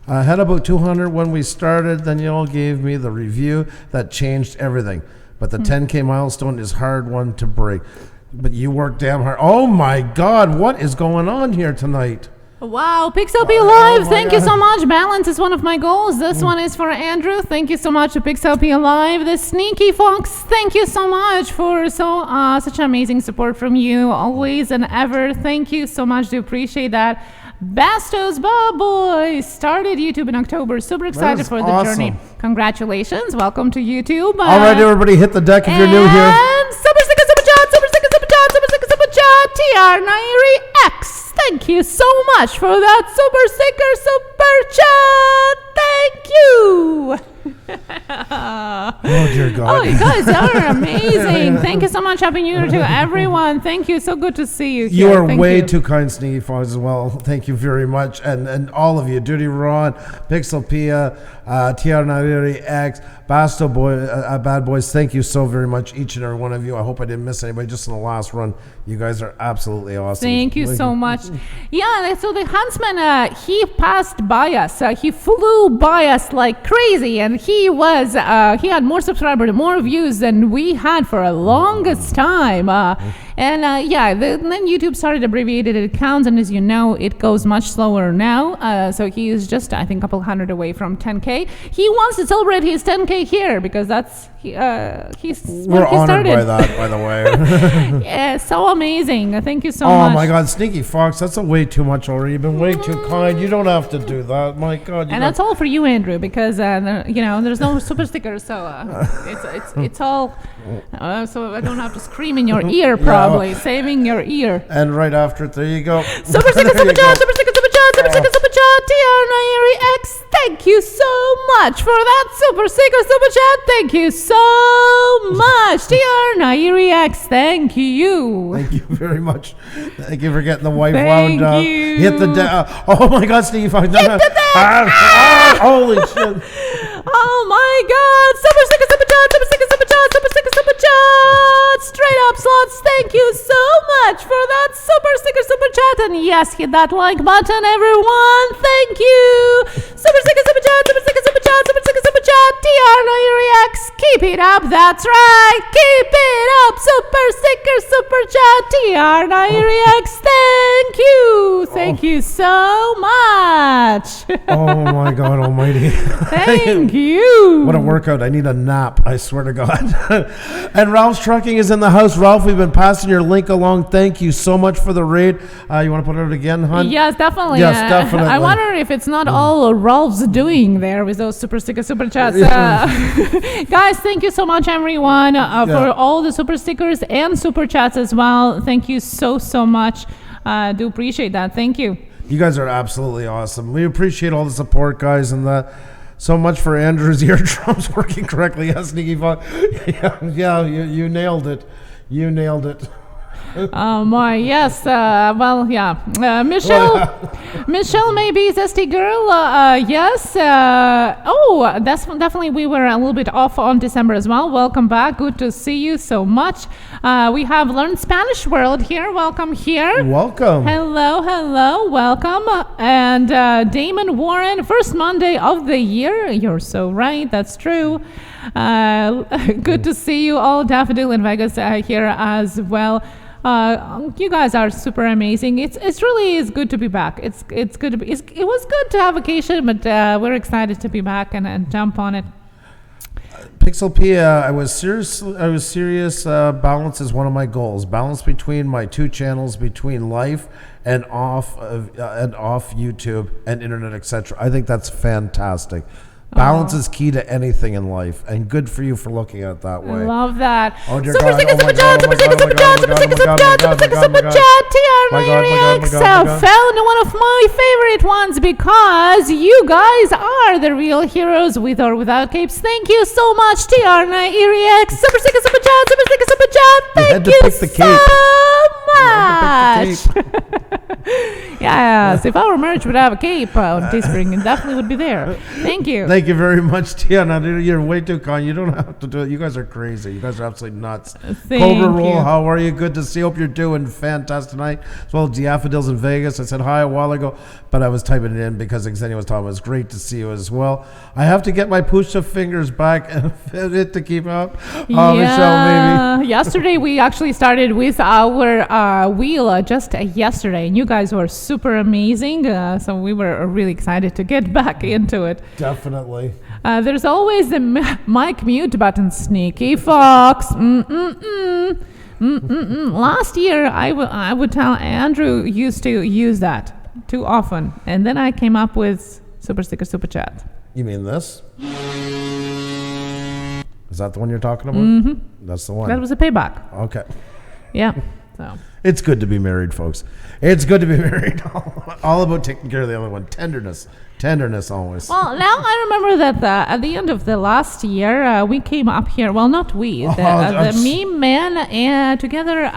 I had about 200 when we started, then you all gave me the review that changed everything, but the 10K milestone is hard one to break, but you worked damn hard. Oh my God, what is going on here tonight? Wow, Pixelp Live, thank you so much. Balance is one of my goals. This one is for Andrew. Thank you so much to Pixelp Live. The Sneaky Fox, thank you so much for such amazing support from you always and ever. Thank you so much. Do appreciate that. Bastos Boy started YouTube in October. Super excited for the journey. Congratulations. Welcome to YouTube. All right, everybody, hit the deck if you're new here. And Super Sticker Super Chat, Super Sticker Super Chat, Super Sticker Super Chat, TR Nairi X. Thank you so much for that super sticker, super chat. Thank you. Oh, dear God. Oh, you guys are amazing. Thank you so much. Happy New Year to everyone. Thank you. So good to see you here. You are way too kind, Sneaky Fox, as well. Thank you very much. And all of you, Duty Ron, Pixel Pia, TR Nariri X, Basto Boy, Bad Boys, thank you so very much, each and every one of you. I hope I didn't miss anybody just in the last run. You guys are absolutely awesome. Thank you so much. Yeah, so the huntsman, he passed by us. He flew by us like crazy, and he had more subscribers, more views than we had for a longest time. Then YouTube started abbreviated accounts, and as you know, it goes much slower now. So he is just, I think, a couple hundred away from 10K. He wants to celebrate his 10K here because that's he's we're honored by that, by the way. Yeah, so amazing. Thank you so much. Oh my God, Sneaky Fox, that's a way too much already. You've been way too kind. You don't have to do that. My God. And that's all for you, Andrew, because there's no super stickers, so it's all so I don't have to scream in your ear, probably saving your ear. And right after it, there you go. Super sticker, super chat, super sticker, super chat, super sticker, super chat. TR Nairi X, thank you so much for that super sticker, super chat. Thank you so much, TR Nairi X. Thank you. Thank you very much. Thank you for getting the wife Thank wound up. you. Hit the deck. Oh my God, Sneaky Fox. Hit the deck. Holy shit. Oh my God! Super sticker, super chat, super sticker, super chat, super sticker, super chat. Straight up slots. Thank you so much for that super sticker, super chat. And yes, hit that like button, everyone. Thank you. Super sticker, super chat, super sticker, super chat, super sticker, super chat. TR Nairi X. Keep it up. That's right. Keep it up. Super sticker, super chat. TR Nairi X. Thank you. Thank you so much. Oh my God Almighty. Thank you. What a workout. I need a nap, I swear to God. And Ralph's Trucking is in the house. Ralph, we've been passing your link along. Thank you so much for the raid. You want to put it out again, hon? Yes, definitely. Yes, definitely. I wonder if it's not all Ralph's doing there with those super sticker, super chats. Guys, thank you so much, everyone, for all the super stickers and super chats as well. Thank you so much. Do appreciate that. Thank you. You guys are absolutely awesome. We appreciate all the support, guys, and that. So much for Andrew's eardrums working correctly. Yes, Sneaky Fox. Yeah, you nailed it. You nailed it. My yes. Well, yeah. Michelle, maybe zesty girl. Yes. That's definitely. We were a little bit off on December as well. Welcome back. Good to see you so much. We have Learn Spanish World here. Welcome here. Welcome. Hello. Welcome. And Damon Warren, first Monday of the year. You're so right. That's true. Good to see you all. Daffodil in Vegas here as well. You guys are super amazing. It's really is good to be back. It's good to be. It was good to have vacation, but we're excited to be back and jump on it. Pixel P, I was serious. Balance is one of my goals. Balance between my two channels, between life and off YouTube and internet, etc. I think that's fantastic. Balance is key to anything in life, and good for you for looking at it that way. I love that. Oh dear Super God! sticker, super chat, super sticker, super chat, super sticker, super chat, super sticker, super chat. TR9 found one of my favorite ones because you guys are the real heroes with or without capes. Thank you so much, TR9 super sticker, super chat, super sticker, super chat. Thank you so much. Yes, if our merch would have a cape on Teespring, it definitely would be there. Thank you. Thank you very much, Tiana. You're way too kind. You don't have to do it. You guys are crazy. You guys are absolutely nuts. Cobra Roll, how are you? Good to see you. Hope you're doing fantastic tonight. As well as Daffodils in Vegas. I said hi a while ago, but I was typing it in because Xenia was talking. It was great to see you as well. I have to get my Pusa fingers back and fit it to keep up. Yeah. Michelle, maybe. Yesterday we actually started with our wheel just yesterday, and you guys were super amazing. So we were really excited to get back into it. Definitely. There's always the mic mute button, sneaky fox. Last year, I would tell Andrew used to use that too often, and then I came up with super sticker, super chat. You mean this? Is that the one you're talking about? Mm-hmm. That's the one. That was a payback. Okay. Yeah. So. It's good to be married, folks. It's good to be married. All about taking care of the other one. Tenderness always. Well, now I remember that at the end of the last year, we came up here. Well, not we. The meme man together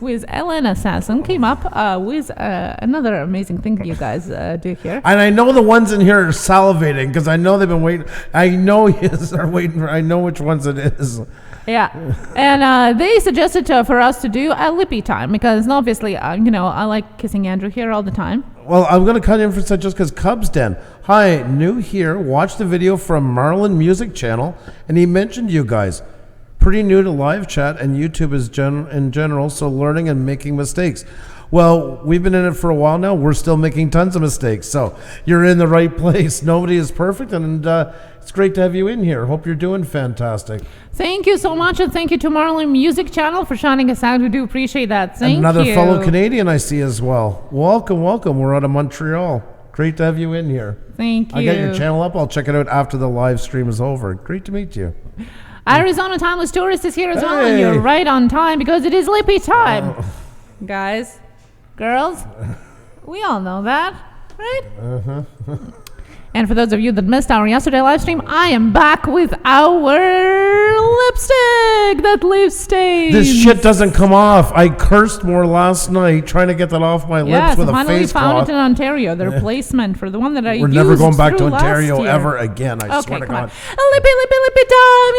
with Ellen Assassin came up with another amazing thing you guys do here. And I know the ones in here are salivating because I know they've been waiting. I know yes, are waiting. I know which ones it is. Yeah, and they suggested for us to do a lippy time because obviously, I like kissing Andrew here all the time. Well, I'm going to cut in for a second just because Cubs Den. Hi, new here. Watched the video from Marlon Music Channel, and he mentioned you guys. Pretty new to live chat and YouTube is in general, so learning and making mistakes. Well, we've been in it for a while now. We're still making tons of mistakes, so you're in the right place. Nobody is perfect, and it's great to have you in here. Hope you're doing fantastic. Thank you so much, and thank you to Marlon Music Channel for shouting us out. We do appreciate that. Thank you. Another fellow Canadian I see as well. Welcome. We're out of Montreal. Great to have you in here. Thank you. I got your channel up. I'll check it out after the live stream is over. Great to meet you. Arizona Timeless Tourist is here as well, and you're right on time because it is lippy time. Guys, girls, we all know that, right? Uh-huh. And for those of you that missed our yesterday live stream, I am back with our lipstick that leaves stains. This shit doesn't come off. I cursed more last night trying to get that off my lips with a face cloth. Finally found it in Ontario. The replacement for the one that I used. We're never going back to Ontario ever again. I swear to God. Lippy time.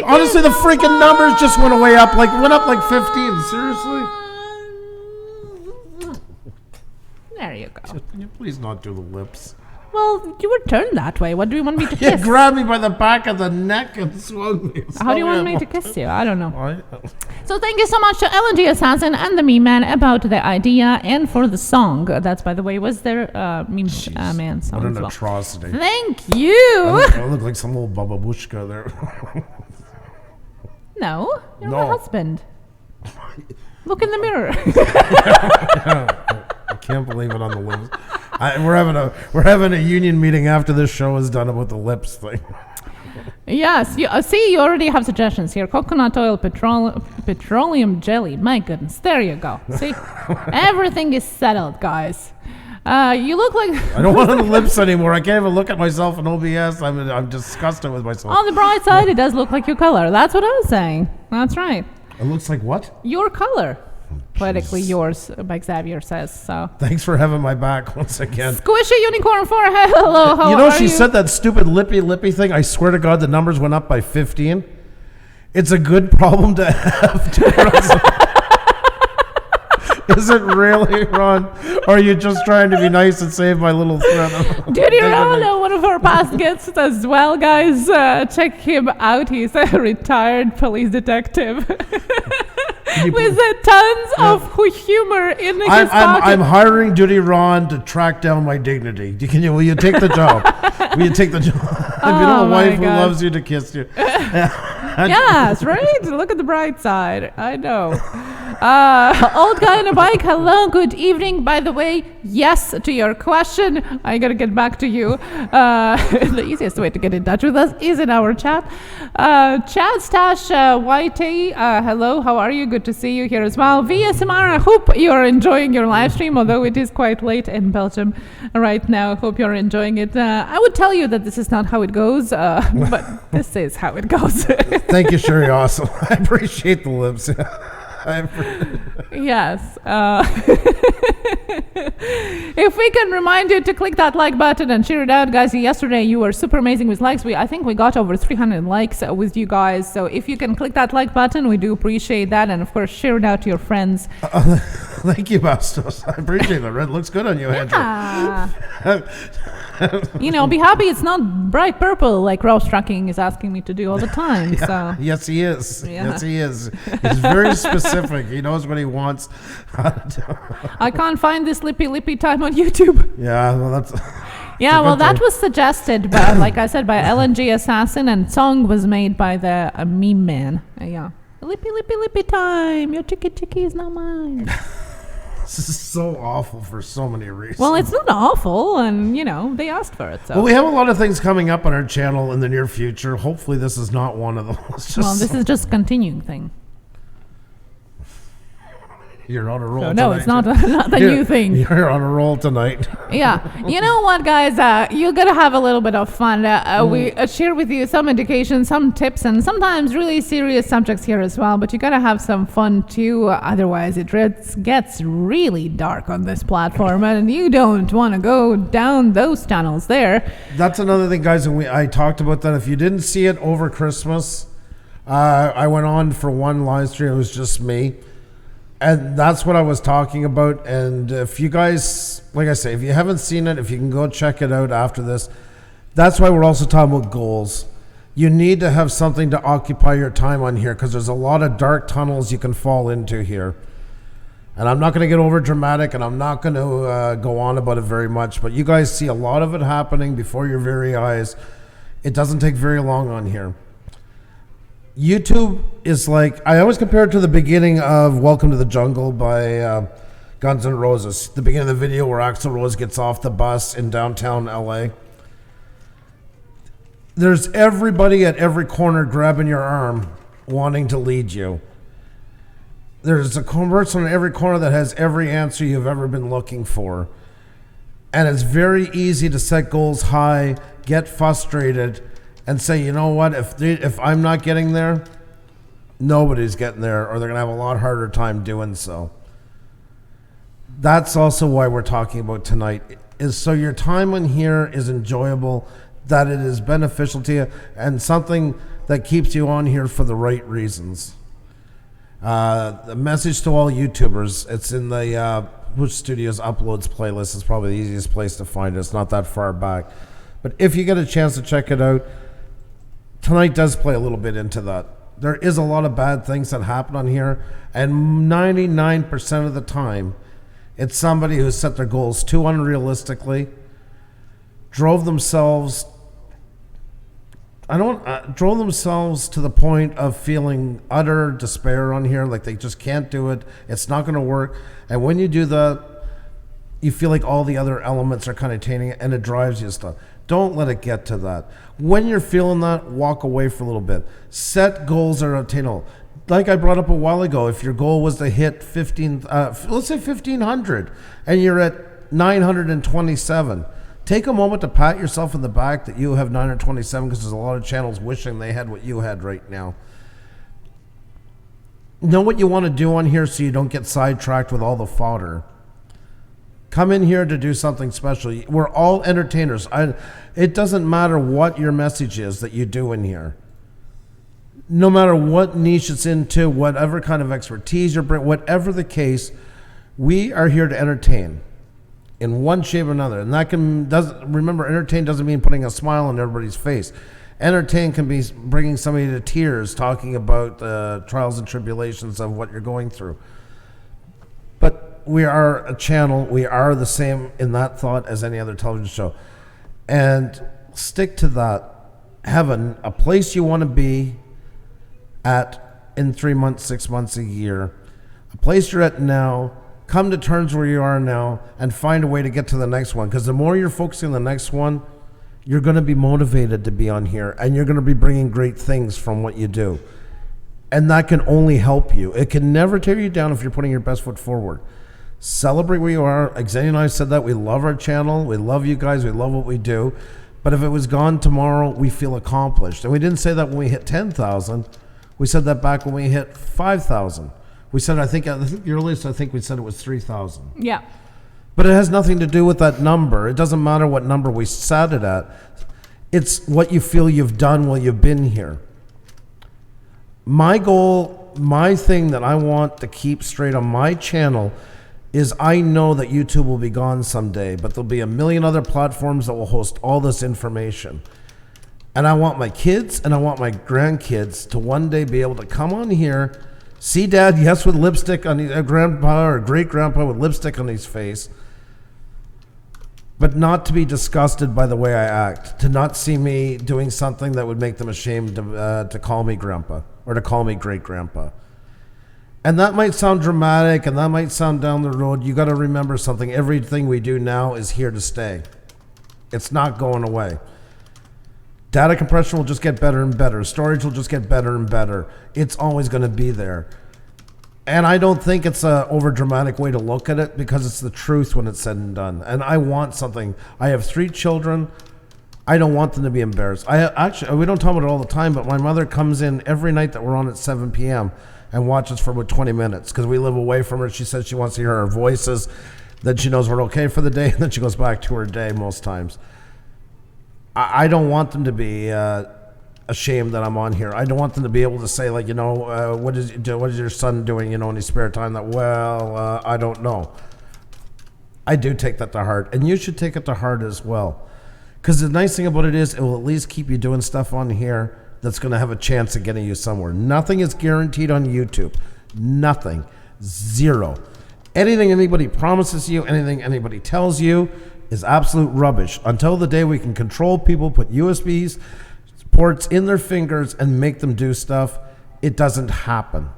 Honestly, the freaking numbers just went up like 15. Seriously. There you go. Can you please not do the lips? Well, you were turned that way. What do you want me to kiss? You grabbed me by the back of the neck and swung me. How do you want me to kiss you? I don't know. So thank you so much to L&G Assassin and the Meme Man about the idea and for the song. That's, by the way, was their Meme Man song. What an as well. atrocity. Thank you. I look like some little bababushka there. No, you're my husband. Look in the mirror. I can't believe it on the lips. We're having a union meeting after this show is done about the lips thing. Yes, you already have suggestions here. Coconut oil, petroleum jelly. My goodness, there you go. See, everything is settled, guys. You look like I don't want the lips anymore. I can't even look at myself in OBS. I'm disgusted with myself. On the bright side, it does look like your color. That's what I was saying. That's right. It looks like what? Your color. Poetically yours, by Xavier says. So Thanks for having my back once again. Squishy Unicorn 4, hello, how You know, are she you? said that stupid lippy thing. I swear to God, the numbers went up by 15. It's a good problem to have. Is it really, Ron? Or are you just trying to be nice and save my little thread? Dude, you're one of our past guests as well, guys. Check him out. He's a retired police detective. With tons of humor in his pocket. I'm hiring Duty Ron to track down my dignity. Will you take the job? Will you take the job? If you know a wife who loves you to kiss you. Yes, right? Look at the bright side. I know. Old guy on a bike, hello, good evening. By the way, yes to your question. I gotta get back to you. The easiest way to get in touch with us is in our chat. Chad Stash YT, hello, how are you? Good to see you here as well. VSMR, I hope you're enjoying your live stream, although it is quite late in Belgium right now. I hope you're enjoying it. I would tell you that this is not how it goes, but this is how it goes. Thank you, Sherry. Awesome. I appreciate the lips. Yes. If we can remind you to click that like button and share it out, guys. Yesterday you were super amazing with likes. I think we got over 300 likes with you guys. So if you can click that like button, we do appreciate that. And of course, share it out to your friends. Thank you, Bastos. I appreciate that. Red looks good on you, Andrew. Be happy it's not bright purple like Rouse Trucking is asking me to do all the time. Yeah. So Yes, he is. Yeah. Yes, he is. He's very specific. He knows what he wants. I can't find this lippy time on YouTube. Yeah, well, that's... Yeah, well, that was suggested, by, like I said, by LNG Assassin, and song was made by the meme man. Yeah. Lippy time. Your chicky is not mine. This is so awful for so many reasons. Well, it's not awful, and, they asked for it. So. Well, we have a lot of things coming up on our channel in the near future. Hopefully this is not one of those. This is just a continuing thing. You're on a roll So, tonight. no, it's not a new thing. You're on a roll tonight. Yeah. You know what, guys? You're going to have a little bit of fun. We share with you some education, some tips, and sometimes really serious subjects here as well. But you got to have some fun, too. Otherwise, it gets really dark on this platform, and you don't want to go down those tunnels there. That's another thing, guys, and I talked about that. If you didn't see it over Christmas, I went on for one live stream. It was just me. And that's what I was talking about. And if you guys, like I say, if you haven't seen it, if you can go check it out after this, that's why we're also talking about goals. You need to have something to occupy your time on here because there's a lot of dark tunnels you can fall into here. And I'm not going to get over dramatic, and I'm not going to go on about it very much, but you guys see a lot of it happening before your very eyes. It doesn't take very long on here. YouTube is like, I always compare it to the beginning of Welcome to the Jungle by Guns N' Roses. The beginning of the video where Axl Rose gets off the bus in downtown LA. There's everybody at every corner grabbing your arm, wanting to lead you. There's a commercial in every corner that has every answer you've ever been looking for. And it's very easy to set goals high, get frustrated, and say, you know what, if I'm not getting there, nobody's getting there, or they're going to have a lot harder time doing so. That's also why we're talking about tonight, is so your time on here is enjoyable, that it is beneficial to you, and something that keeps you on here for the right reasons. The message to all YouTubers, it's in the Pusa Studios Uploads playlist. It's probably the easiest place to find it. It's not that far back. But if you get a chance to check it out, tonight does play a little bit into that. There is a lot of bad things that happen on here, and 99% of the time, it's somebody who set their goals too unrealistically, drove themselves to the point of feeling utter despair on here, like they just can't do it, it's not going to work. And when you do that, you feel like all the other elements are kind of tainting it, and it drives you to stuff. Don't let it get to that. When you're feeling that, walk away for a little bit. Set goals that are attainable. Like I brought up a while ago, if your goal was to hit let's say 1,500, and you're at 927, take a moment to pat yourself in the back that you have 927, because there's a lot of channels wishing they had what you had right now. know what you want to do on here so you don't get sidetracked with all the fodder. Come in here to do something special. We're all entertainers. It doesn't matter what your message is that you do in here. No matter what niche it's into, whatever kind of expertise you're bringing, whatever the case, we are here to entertain in one shape or another. And that remember, entertain doesn't mean putting a smile on everybody's face. Entertain can be bringing somebody to tears, talking about the trials and tribulations of what you're going through. But we are a channel. We are the same in that thought as any other television show. And stick to that. Have a place you want to be at in 3 months, 6 months, a year. A place you're at now. Come to terms where you are now and find a way to get to the next one. Because the more you're focusing on the next one, you're going to be motivated to be on here. And you're going to be bringing great things from what you do. And that can only help you. It can never tear you down if you're putting your best foot forward. Celebrate where you are. Like Xenia and I said that. We love our channel. We love you guys. We love what we do. But if it was gone tomorrow, we feel accomplished. And we didn't say that when we hit 10,000. We said that back when we hit 5,000. We said, I think the earliest, we said it was 3,000. Yeah. But it has nothing to do with that number. It doesn't matter what number we set it at. It's what you feel you've done while you've been here. My goal, my thing that I want to keep straight on my channel is I know that YouTube will be gone someday, but there'll be a million other platforms that will host all this information. And I want my kids and I want my grandkids to one day be able to come on here, see dad, yes, with lipstick on his grandpa or great grandpa with lipstick on his face, but not to be disgusted by the way I act, to not see me doing something that would make them ashamed to call me grandpa or to call me great grandpa. And that might sound dramatic and that might sound down the road. You got to remember something. Everything we do now is here to stay. It's not going away. Data compression will just get better and better. Storage will just get better and better. It's always going to be there. And I don't think it's an over-dramatic way to look at it because it's the truth when it's said and done. And I want something. I have 3 children. I don't want them to be embarrassed. We don't talk about it all the time, but my mother comes in every night that we're on at 7 p.m. and watches for about 20 minutes because we live away from her. She says she wants to hear our voices. Then she knows we're okay for the day, and then she goes back to her day most times. I don't want them to be ashamed that I'm on here. I don't want them to be able to say, like, what is your son doing, in his spare time? I don't know. I do take that to heart, and you should take it to heart as well. Because the nice thing about it is it will at least keep you doing stuff on here that's going to have a chance of getting you somewhere. Nothing is guaranteed on YouTube. Nothing. Zero. Anything anybody promises you, anything anybody tells you is absolute rubbish until the day we can control people, put USBs, ports in their fingers and make them do stuff. It doesn't happen.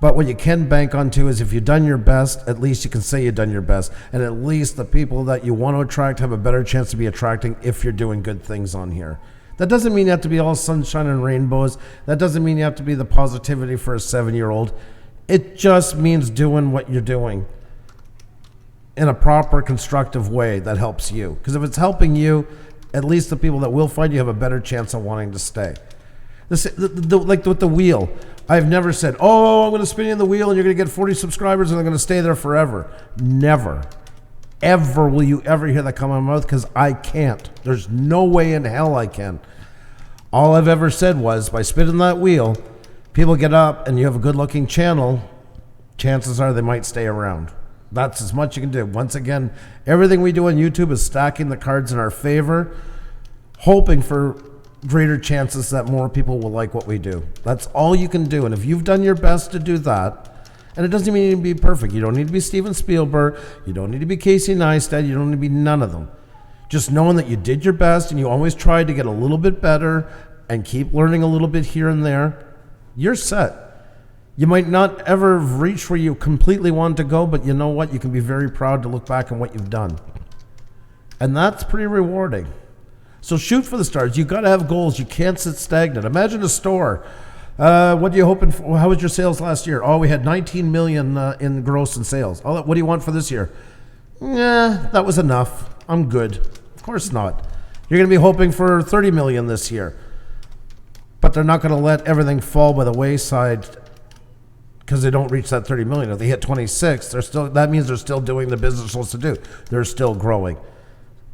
But what you can bank onto is if you've done your best, at least you can say you've done your best. And at least the people that you want to attract have a better chance to be attracting if you're doing good things on here. That doesn't mean you have to be all sunshine and rainbows. That doesn't mean you have to be the positivity for a 7-year-old. It just means doing what you're doing in a proper, constructive way that helps you. Because if it's helping you, at least the people that will find you have a better chance of wanting to stay. Like with the wheel, I've never said, I'm going to spin you in the wheel and you're going to get 40 subscribers and they're going to stay there forever. Never. Ever will you ever hear that come out of my mouth, because I can't. There's no way in hell I can. All I've ever said was, by spinning that wheel, people get up and you have a good-looking channel, chances are they might stay around. That's as much you can do. Once again, everything we do on YouTube is stacking the cards in our favor, hoping for greater chances that more people will like what we do. That's all you can do. And if you've done your best to do that, and it doesn't mean you need to be perfect. You don't need to be Steven Spielberg. You don't need to be Casey Neistat. You don't need to be none of them. Just knowing that you did your best and you always tried to get a little bit better and keep learning a little bit here and there, you're set. You might not ever reach where you completely want to go, but you know what? You can be very proud to look back on what you've done. And that's pretty rewarding. So shoot for the stars. You got to have goals. You can't sit stagnant. Imagine a store. What are you hoping for? How was your sales last year? We had 19 million in gross in sales. What do you want for this year? That was enough. I'm good. Of course not. You're going to be hoping for 30 million this year. But they're not going to let everything fall by the wayside because they don't reach that 30 million. If they hit 26, that means they're still doing the business they're supposed to do. They're still growing.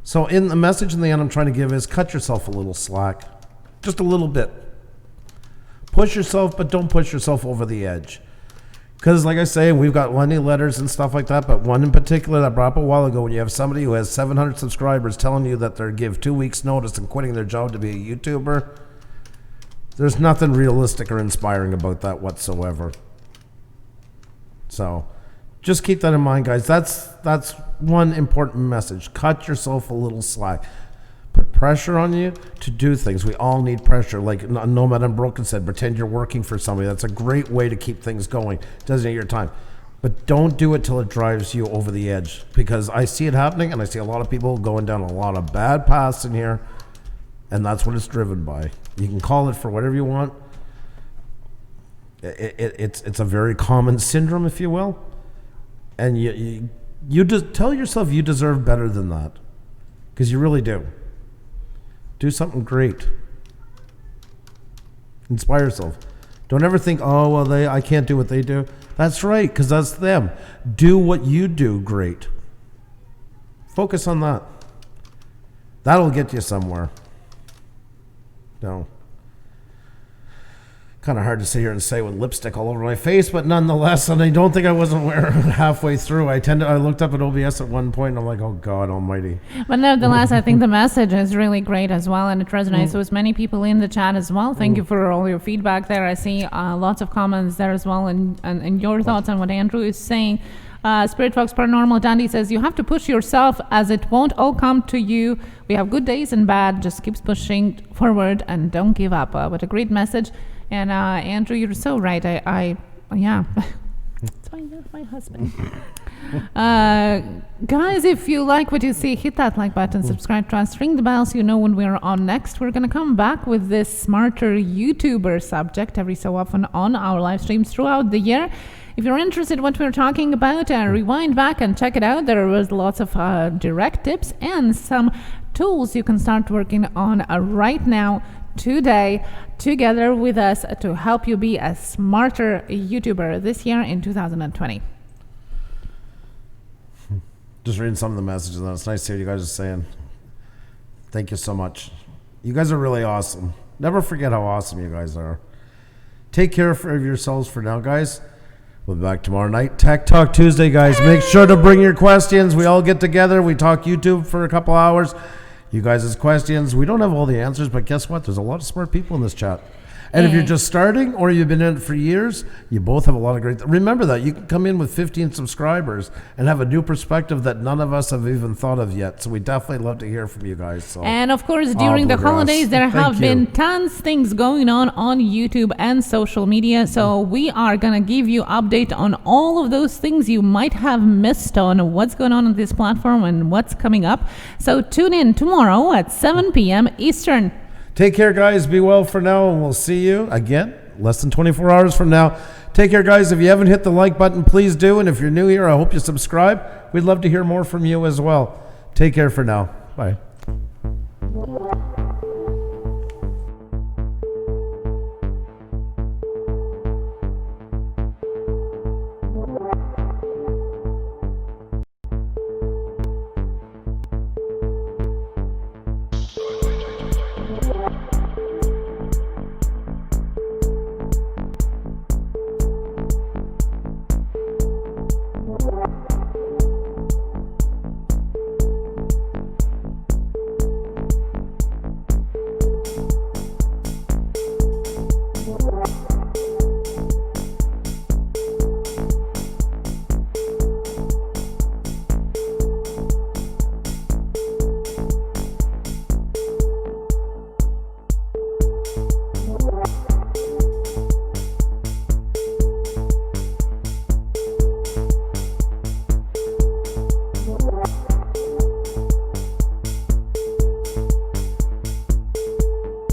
So in the message in the end I'm trying to give is cut yourself a little slack. Just a little bit. Push yourself, but don't push yourself over the edge. Because like I say, we've got Lenny letters and stuff like that, but one in particular that I brought up a while ago, when you have somebody who has 700 subscribers telling you that they're give 2 weeks notice and quitting their job to be a YouTuber, there's nothing realistic or inspiring about that whatsoever. So just keep that in mind, guys. That's one important message. Cut yourself a little slack. Put pressure on you to do things. We all need pressure. Like Nomad Unbroken said, pretend you're working for somebody. That's a great way to keep things going. Doesn't eat your time. But don't do it till it drives you over the edge, because I see it happening, and I see a lot of people going down a lot of bad paths in here, and that's what it's driven by. You can call it for whatever you want. It's a very common syndrome, if you will, and you just tell yourself you deserve better than that, because you really do. Do something great. Inspire yourself. Don't ever think, oh well, I can't do what they do. That's right, because that's them. Do what you do great. Focus on that. That'll get you somewhere. No. Kind of hard to sit here and say with lipstick all over my face, but nonetheless, and I don't think I wasn't wearing halfway through. I looked up at OBS at one point, and I'm like, oh God Almighty. But nevertheless, I think the message is really great as well, and it resonates with many people in the chat as well. Thank you for all your feedback there. I see lots of comments there as well, and your thoughts on what Andrew is saying. Spirit Fox Paranormal Dandy says, you have to push yourself, as it won't all come to you. We have good days and bad. Just keep pushing forward and don't give up. What a great message. And Andrew, you're so right. Yeah. That's why you're my husband. Guys, if you like what you see, hit that like button, subscribe to us, ring the bell so you know when we're on next. We're going to come back with this smarter YouTuber subject every so often on our live streams throughout the year. If you're interested in what we're talking about, rewind back and check it out. There was lots of direct tips and some tools you can start working on right now, today, together with us to help you be a smarter YouTuber this year in 2020. Just reading some of the messages, and it's nice to hear you guys are saying. Thank you so much. You guys are really awesome. Never forget how awesome you guys are. Take care of yourselves for now, guys. We'll be back tomorrow night. Tech Talk Tuesday, guys. Make sure to bring your questions. We all get together. We talk YouTube for a couple hours. You guys' questions. We don't have all the answers, but guess what? There's a lot of smart people in this chat. And if you're just starting or you've been in it for years, you both have a lot of great... Remember that. You can come in with 15 subscribers and have a new perspective that none of us have even thought of yet. So we definitely love to hear from you guys. So. And of course, during the holidays, there have been tons of things going on YouTube and social media. So we are going to give you update on all of those things you might have missed on what's going on this platform and what's coming up. So tune in tomorrow at 7 p.m. Eastern. Take care, guys. Be well for now, and we'll see you again less than 24 hours from now. Take care, guys. If you haven't hit the like button, please do. And if you're new here, I hope you subscribe. We'd love to hear more from you as well. Take care for now. Bye.